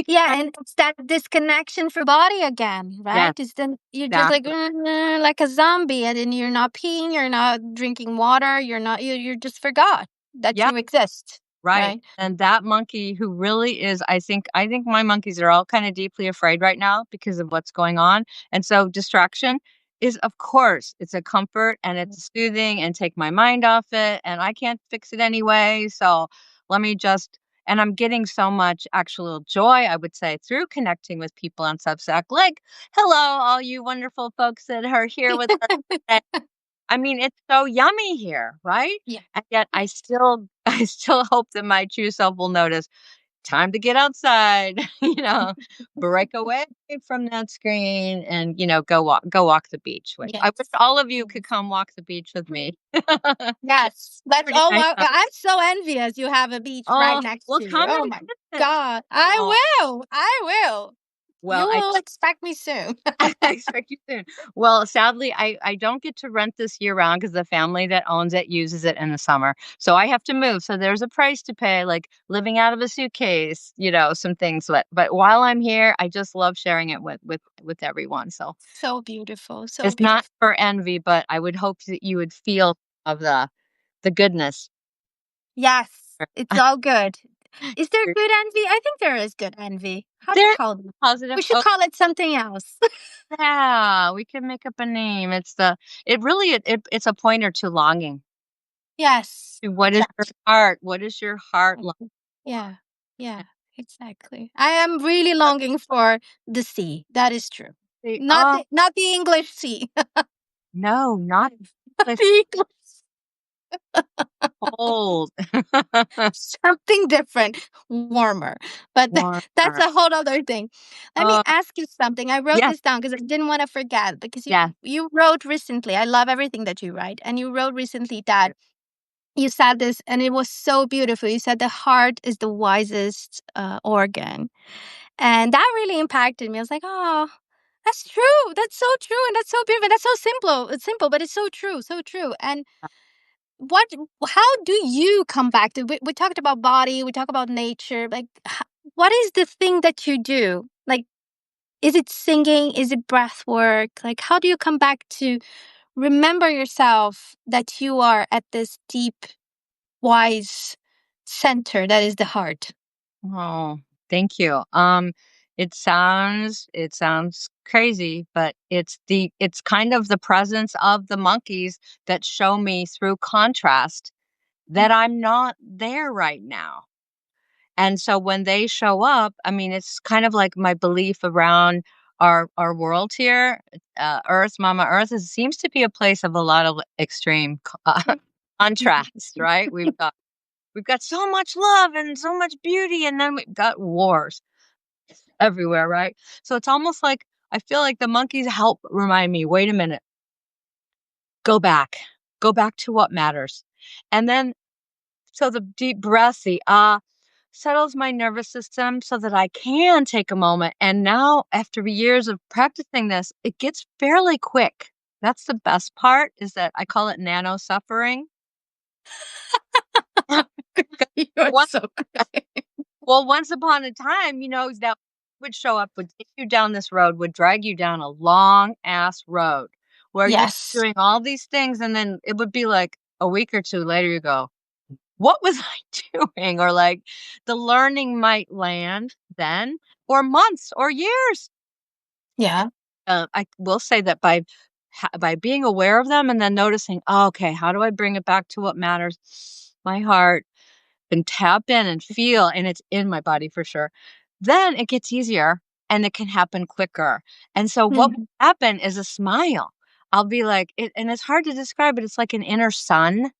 Yeah, Because and it's that disconnection for body again, yes, right? It's then you're just like exactly. like a zombie, and then you're not peeing, you're not drinking water, you're just forgot that Yeah. you exist, Right, right? and that monkey who really is, I think my monkeys are all kinda deeply afraid right now because of what's going on, and so distraction is, of course, it's a comfort and it's soothing and take my mind off it, and I can't fix it anyway, so let me just and I'm getting so much actual joy, I would say, through connecting with people on Substack, like, "Hello, all you wonderful folks that are here with us today." I mean, it's so yummy here, right? Yeah. And yet Yeah. I still hope that my true self will notice, time to get outside, break away from that screen and, go walk the beach, which I wish Yes. all of you could Yes. come walk the beach with me. Yes. Let's Pretty all nice walk. out. I'm so envious you have a beach right Oh, next well, to you. come Oh and my visit. God. Oh, I will. I will. well, You I will expect me soon. I expect you soon. Well, sadly, I don't get to rent this year round because the family that owns it uses it in the summer. So I have to move. So there's a price to pay, like living out of a suitcase, some things. But while I'm here, I just love sharing it with everyone. So So beautiful. So it's not beautiful. for envy, but I would hope that you would feel of the goodness. Yes, it's all good. Is there good envy? I think there is good envy. How do you There's call it? positive. We should Oh, call it something else. yeah, we can make up a name. It really it's a pointer to longing. Yes, To what is your exactly. heart? What is your heart Mhm. Yeah, yeah, longing? exactly. I am really longing for the sea. That is true. Not Oh, the English sea. no, not English The English cold. something different, warmer. But that's Warmer. a whole other thing. Let me Oh, ask you something. I wrote yes, this down because I didn't want to forget. Because yes. you wrote recently. I love everything that you write, and you wrote recently that you said this, and it was so beautiful. You said the heart is the wisest organ, and that really impacted me. I was like, oh. That's true. That's so true, and that's so beautiful. That's so simple. It's simple, but it's so true, so true. And what how do you come back to we talked about body, we talk about nature, like what is the thing that you do? Like is it singing? Is it breath work? Like how do you come back to remember yourself that you are at this deep wise center that is the heart? Oh, thank you. It sounds crazy, but it's kind of the presence of the monkeys that show me through contrast that Mm, I'm not there right now. And so when they show up, I mean, it's kind of like my belief around our world here, Earth, Mama Earth, seems to be a place of a lot of extreme mm, contrast, right? We've got so much love and so much beauty, and then we've got wars everywhere, right? So it's almost like I feel like the monkeys help remind me, wait a minute, go back, go back to what matters. And then, so the deep breath, the settles my nervous system so that I can take a moment. And now, after years of practicing this, it gets fairly quick. That's the best part is that I call it nano suffering. You're so good. Well, once upon a time, that would show up, would take you down this road, would drag you down a long ass road where you're Yes. doing all these things. And then it would be like a week or two later, you go, what was I doing? Or like the learning might land then, or months or years. Yeah. I will say that by being aware of them and then noticing, oh, okay, how do I bring it back to what matters? My heart, and tap in and feel, and it's in my body for sure, then it gets easier and it can happen quicker. And so what will Mhm. happen is a smile. I'll be like, and it's hard to describe, but it's like an inner sun.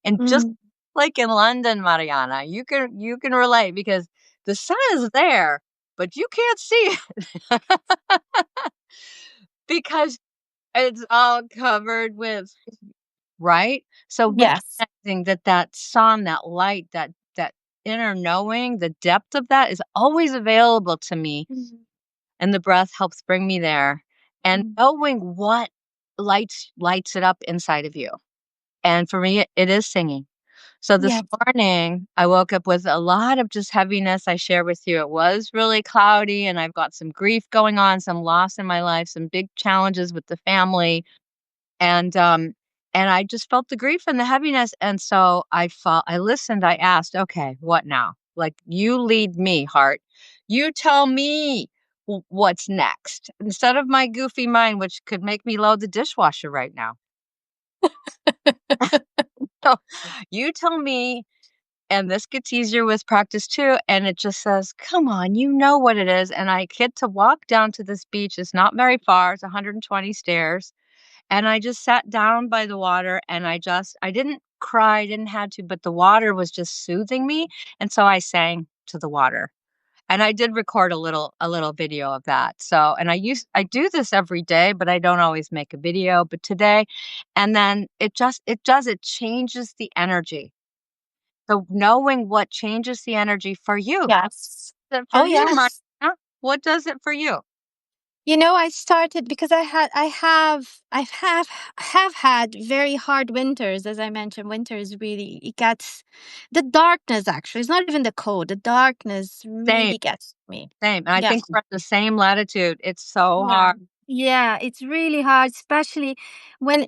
And just Mm. like in London, Mariana, you can relate because the sun is there, but you can't see it because it's all covered with, right? So Yes. recognizing that sun, that light, that inner knowing, the depth of that is always available to me, Mhm. and the breath helps bring me there. And Mm. knowing what lights it up inside of you. And for me, it is singing. So this Yes. morning, I woke up with a lot of just heaviness. I share with you, it was really cloudy, and I've got some grief going on, some loss in my life, some big challenges with the family, and, I just felt the grief and the heaviness, and so I listened, I asked, "Okay, what now? Like, you lead me, heart. You tell me what's next." Instead of my goofy mind, which could make me load the dishwasher right now. So, you tell me, and this gets easier with practice too, and it just says, "Come on, you know what it is," and I get to walk down to this beach, it's not very far, it's 120 stairs. And I just sat down by the water and I didn't cry, I didn't have to, but the water was just soothing me. And so I sang to the water. And I did record a little video of that. So, and I do this every day, but I don't always make a video, but today, and then it changes the energy. So knowing what changes the energy for you. Yes. For Oh, you, yes. Martina, what does it for you? I started because I have had very hard winters, as I mentioned. Winter is really it gets the darkness actually. It's not even the cold. The darkness Same, really gets me. same. And I Yeah. think we're at the same latitude. It's so Yeah. hard. Yeah, it's really hard, especially when,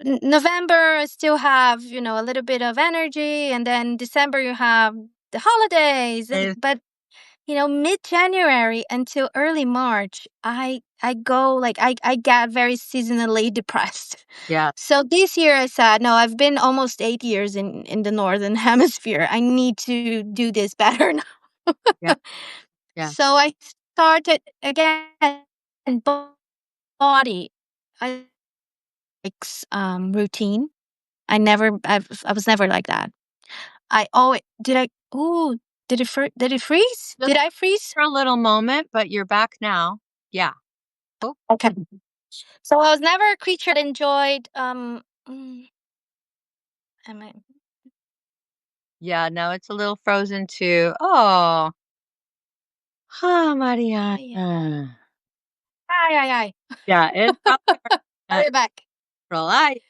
November I still have, a little bit of energy, and then December you have the holidays, and Is but mid January until early March, I go like I get very seasonally depressed. yeah, So this year I said, no, I've been almost 8 years in the northern hemisphere. I need to do this better now. yeah, yeah. So I started again body. I routine. I was never like that. I always did I ooh, did it freeze? Just Did I freeze? for a little moment, but you're back now. Yeah. Oh, Okay. So I was never a creature that enjoyed am I yeah, no, it's a little frozen too. Oh, ah, ay, ay, Mariana. ay, ay, ay. Yeah, it's probably our I'll back. natural light.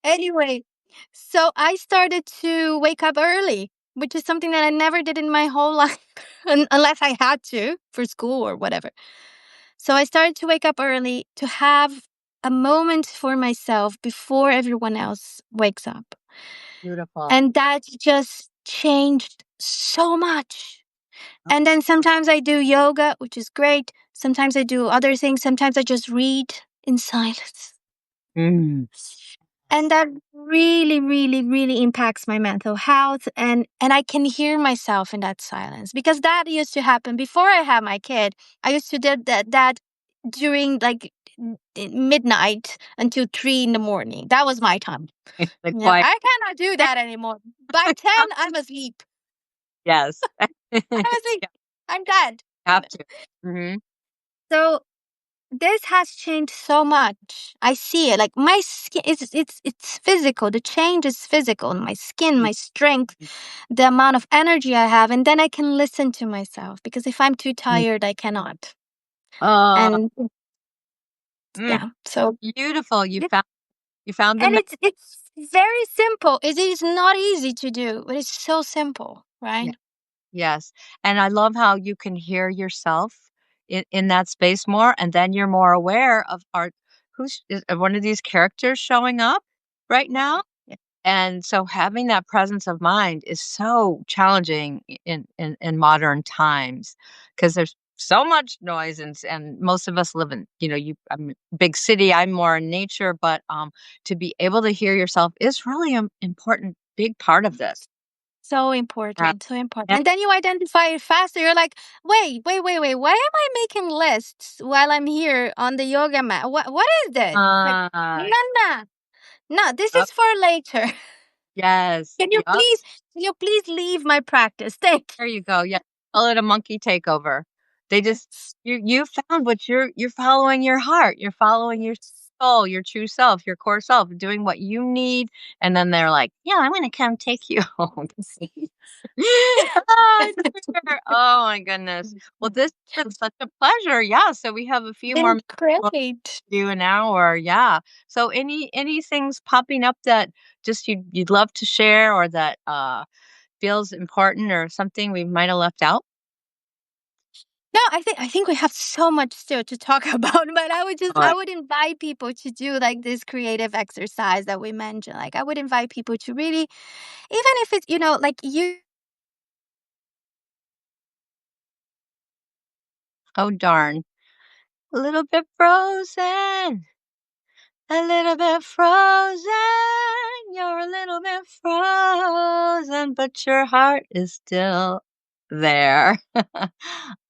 Anyway, so I started to wake up early, which is something that I never did in my whole life unless I had to for school or whatever. So I started to wake up early to have a moment for myself before everyone else wakes up. Beautiful. And that just changed so much. And then sometimes I do yoga, which is great. Sometimes I do other things. Sometimes I just read in silence. Mm. And that really, really, really impacts my mental health. And I can hear myself in that silence, because that used to happen before I had my kid. I used to do that during like midnight until 3 in the morning. That was my time. The Yeah, quiet. I cannot do that anymore. By 10, I'm asleep. Yes. I'm asleep. Yeah, I'm dead. have to. Mhm. So this has changed so much. I see it. Like my skin, it's physical. The change is physical. My skin, my strength, the amount of energy I have, and then I can listen to myself, because if I'm too Mm. tired, I cannot. Oh, And mm, yeah, so beautiful. it, You found the and ma it's very simple. It is not easy to do, but it's so simple, yeah, right? yes, and I love how you can hear yourself in that space more, and then you're more aware of who's is one of these characters showing up right now? Yeah. And so having that presence of mind is so challenging in modern times because there's so much noise and most of us live in, I'm a big city, I'm more in nature, but to be able to hear yourself is really an important big part of this. So Yeah. important, so important. And, And then you identify it faster. You're like, wait, wait, wait, wait. Why am I making lists while I'm here on the yoga mat? What is this? Like, uh, no, no, no. This yep, is for later. yes, Can you yep. please leave my practice? Thank There you go. Yeah. Call it a monkey takeover. They you. just you found what you're following your heart. You're following your soul, your true self, your core self, doing what you need. And then they're like, yeah, I'm gonna come take you home. Oh, dear. Oh my goodness. Well, this has been such a pleasure. Yeah. So we have a few more Been minutes left great. to do an hour. Yeah. So any things popping up that just you'd love to share or that feels important or something we might have left out? No, I think we have so much still to talk about, but Alright. I would invite people to do like this creative exercise that we mentioned. Like I would invite people to really, even if it's, like you. Oh, darn. A little bit frozen, a little bit frozen. You're a little bit frozen, but your heart is still there.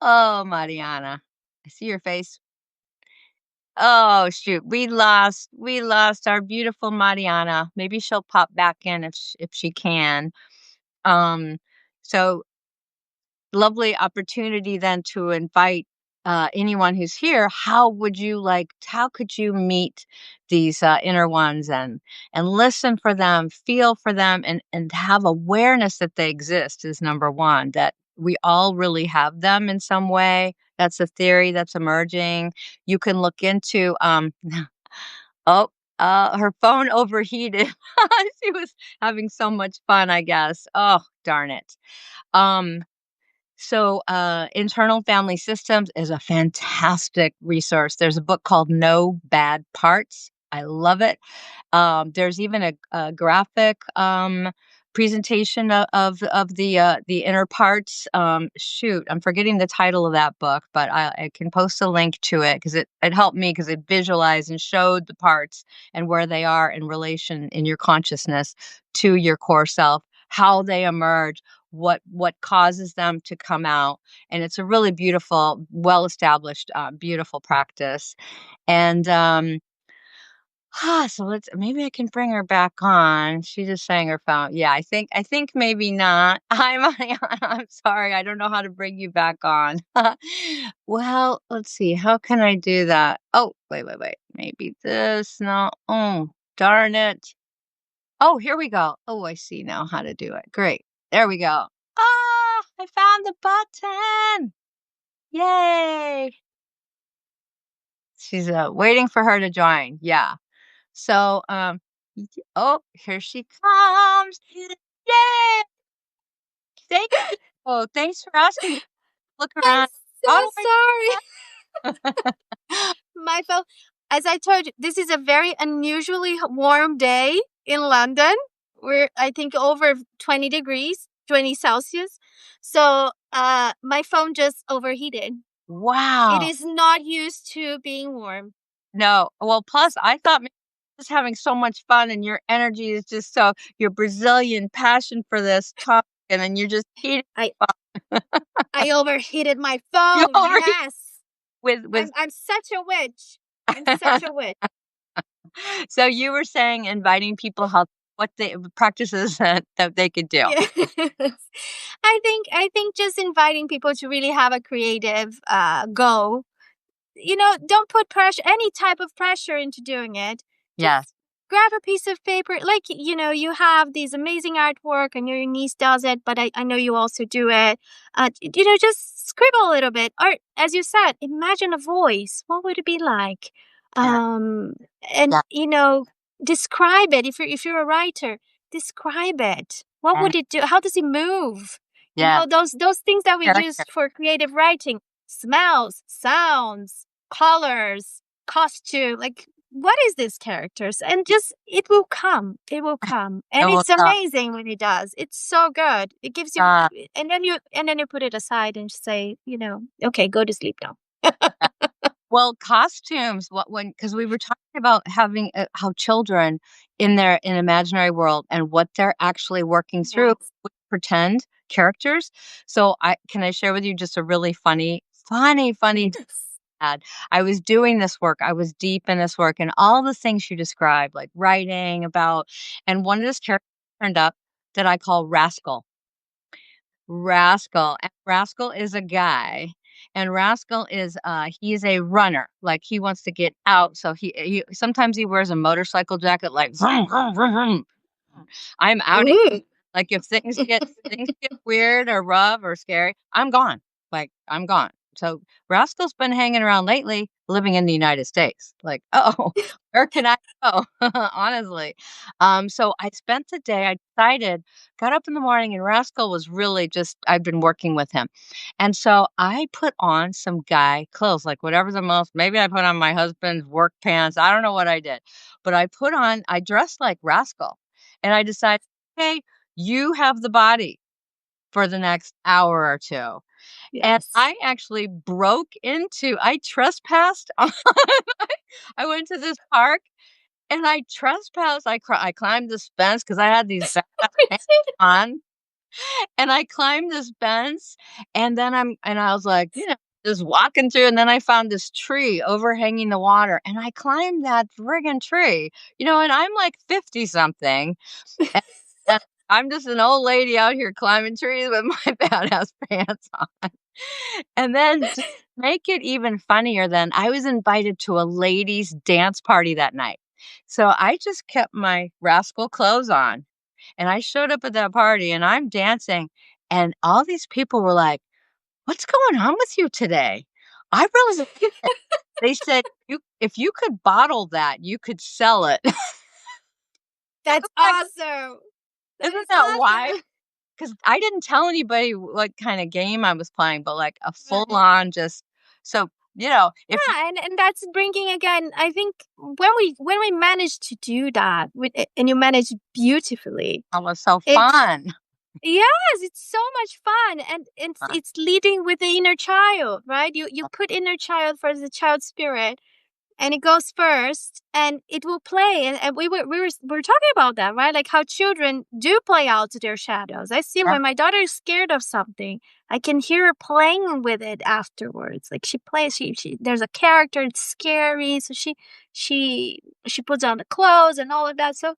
Oh, Mariana. I see your face. Oh, shoot. We lost our beautiful Mariana. Maybe she'll pop back in if she can. Um, so lovely opportunity then to invite anyone who's here. How could you meet these inner ones and listen for them, feel for them, and have awareness that they exist is number one, that we all really have them in some way. That's a theory that's emerging. You can look into oh, her phone overheated. She was having so much fun, I guess. Oh, darn it. Um, Internal Family Systems is a fantastic resource. There's a book called No Bad Parts. I love it. There's even a graphic, presentation of the inner parts. Shoot, I'm forgetting the title of that book, but I can post a link to it because it helped me because it visualized and showed the parts and where they are in relation in your consciousness to your core self, how they emerge, what causes them to come out, and it's a really beautiful, well established, beautiful practice. And so let's maybe I can bring her back on. She just sang her phone. Yeah, I think maybe not. I'm sorry. I don't know how to bring you back on. Well, let's see. How can I do that? Oh, wait. Maybe this. No. Oh, darn it. Oh, here we go. Oh, I see now how to do it. Great. There we go. Ah, I found the button. Yay. She's waiting for her to join. Yeah. So, oh, here she comes. Yay! Thank you. Oh, thanks for asking me to look I'm around. so How do sorry. I My phone, as I told you, this is a very unusually warm day in London. We're, I think, over 20 degrees, 20 Celsius. So, my phone just overheated. It Wow. is not used to being warm. No. Well, plus I thought maybe just having so much fun and your energy is just so your Brazilian passion for this topic and then you're just heating I up. I overheated my You phone. overheat Yes. with I'm such a witch. I'm such a witch. So you were saying inviting people how what they practices that they could do. Yes. I think just inviting people to really have a creative go. Don't put pressure, any type of pressure into doing it. Just Yes. grab a piece of paper. Like, you have these amazing artwork. I know your niece does it, but I know you also do it. Just scribble a little bit. Or, as you said, imagine a voice. What would it be like? Yeah. Um, and, Yeah. describe it. If you're a writer, describe it. What And would it do? How does it move? yeah. Those things that we use Character. for creative writing, smells, sounds, colors, costume, like what is this characters? And just it will come. It will come. It And will it's stop. amazing when it does. It's so good. It gives you and then you put it aside and say, okay, go to sleep now. Well, costumes, what when because we were talking about having, how children in their in imaginary world and what they're actually working through Yes. with pretend characters. So I share with you just a really funny ad. I was doing this work, I was deep in this work and all the things you described, like writing about and one of this characters turned up that I call Rascal. Rascal, and Rascal is a guy, and Rascal is, he's a runner, like, he wants to get out, so he sometimes he wears a motorcycle jacket, like, "Vroom, vroom, vroom, vroom." I'm out. Ooh. Like, if things get weird or rough or scary, I'm gone. Like, I'm gone. So, Rascal's been hanging around lately, living in the United States. Like, "Oh, where can I go?" Honestly. So I spent the day I decided got up in the morning and Rascal was really just I've been working with him. And so I put on some guy clothes, like whatever the most maybe I put on my husband's work pants. I don't know what I did. But I dressed like Rascal. And I decided, "Hey, you have the body for the next hour or 2." And Yes. I trespassed on I went to this park and I trespassed. I climbed this fence because I had these badass pants on, and I climbed this fence, and then I was like, just walking through, and then I found this tree overhanging the water, and I climbed that friggin' tree, and I'm like 50 something, and and I'm just an old lady out here climbing trees with my badass pants on. And then to make it even funnier then, I was invited to a ladies' dance party that night. So I just kept my rascal clothes on, and I showed up at that party, and I'm dancing, and all these people were like, "What's going on with you today?" I really they said, "You if you could bottle that, you could sell it." That's Like, awesome. That isn't is that wild? awesome. 'Cause I didn't tell anybody what kinda game I was playing, but, like, a full Right. on just so if you Yeah, and that's bringing again. I think when we manage to do that and you manage beautifully, oh, was so it's fun. yes, it's so much fun, and Uh, it's leading with the inner child, right? You put inner child first, the child spirit, and it goes first, and it will play. And we were talking about that, right? Like how children do play out their shadows. I see yeah, when my daughter is scared of something, I can hear her playing with it afterwards. Like she plays, she there's a character, it's scary, so she she puts on the clothes and all of that. So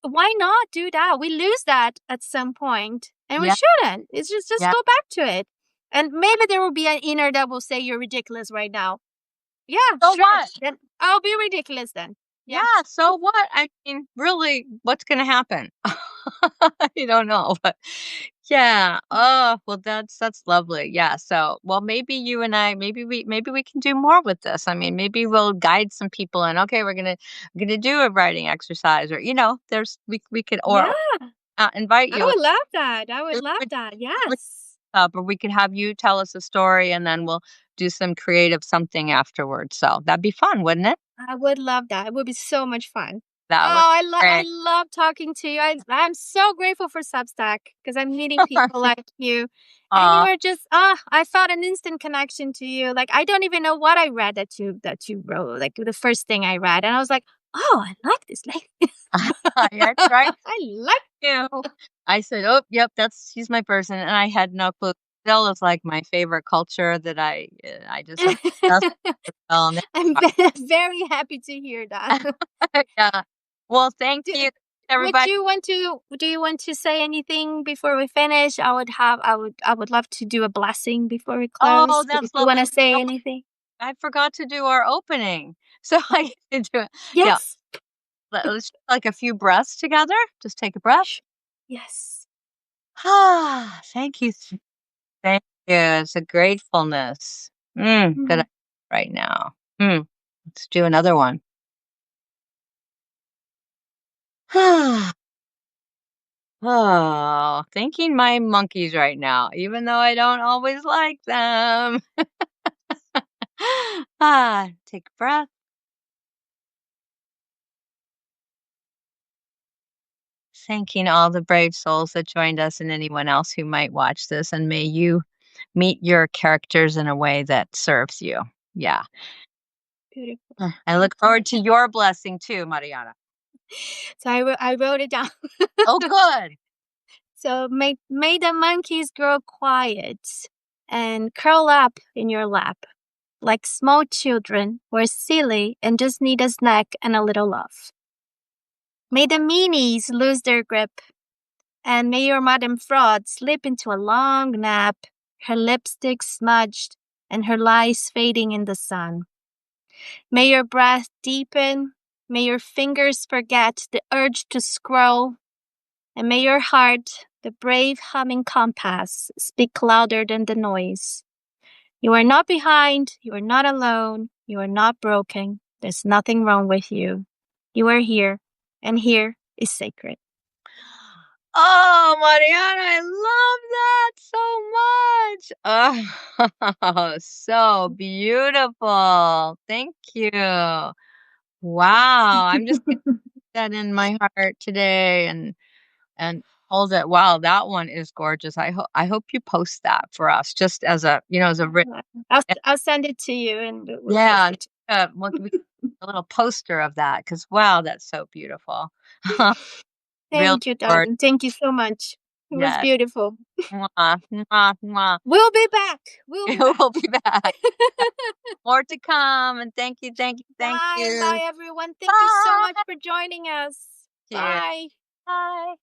why not do that? We lose that at some point, and we yeah, shouldn't. It's just yeah. go back to it. And maybe there will be an inner that will say you're ridiculous right now. Yeah, So sure. what? Then I'll be ridiculous then. Yeah, Yeah. so what? I mean, really, what's gonna happen? You don't know, but yeah. Oh, well, that's lovely. Yeah. So, well, maybe you and I, maybe we can do more with this. I mean, maybe we'll guide some people in. Okay, we're gonna do a writing exercise, or there's we could Yeah. or invite I you. would love that. I would We love would that. we Yes. or we could have you tell us a story, and then we'll do some creative something afterwards. So that'd be fun, wouldn't it? I would love that. It would be so much fun. Oh, That would I be love talking to you. I'm so grateful for Substack because I'm meeting people great. like you. And you Aw. were just I felt an instant connection to you. Like I don't even know what I read that you wrote. Like the first thing I read. And I was like, oh, I like this lady. I tried I like to. I said, "Oh, yep, she's my person," and I had no clue. Still is like my favorite culture that I just am obsessed with well, and I'm very happy to hear that. yeah. Well, thank Do, you, would everybody. you want to do you want to say anything before we finish? I would love to do a blessing before we Oh, close. If that's you want lovely. to say Oh, anything. I forgot to do our opening, so I can do it. Yeah, Yes. let's like a few breaths together. Just take a breath. Sh- Yes. Ah, thank you. Thank you. It's a gratefulness. Good Mhm. right now. Let's do another one. Oh, thanking my monkeys right now, even though I don't always like them. Take a breath. Thanking all the brave souls that joined us and anyone else who might watch this. And may you meet your characters in a way that serves you. Yeah. Beautiful. I look forward to your blessing too, Mariana. So I wrote it down. Oh, good. So may the monkeys grow quiet and curl up in your lap like small children who are silly and just need a snack and a little love. May the meanies lose their grip, and may your Madame Fraud slip into a long nap, her lipstick smudged and her lies fading in the sun. May your breath deepen, may your fingers forget the urge to scroll, and may your heart, the brave humming compass, speak louder than the noise. You are not behind, you are not alone, you are not broken. There's nothing wrong with you. You are here, and here is sacred. Oh, Mariana, I love that so much. Oh, so beautiful. Thank you. Wow. I'm just gonna put that in my heart today and hold it. Wow, that one is gorgeous. I hope you post that for us just as a written. I'll send it to you and we'll Yeah, post and, it. we a little poster of that because wow, that's so beautiful. Real Thank you, gorgeous. darling. Thank you so much. It was Yes. beautiful. Mwah, mwah, mwah. We'll be back. We'll be back. We'll be back. More to come, and thank you, thank you, thank Bye. you. Bye, everyone. Thank you so Bye. much for joining us. Cheers. Bye. Bye.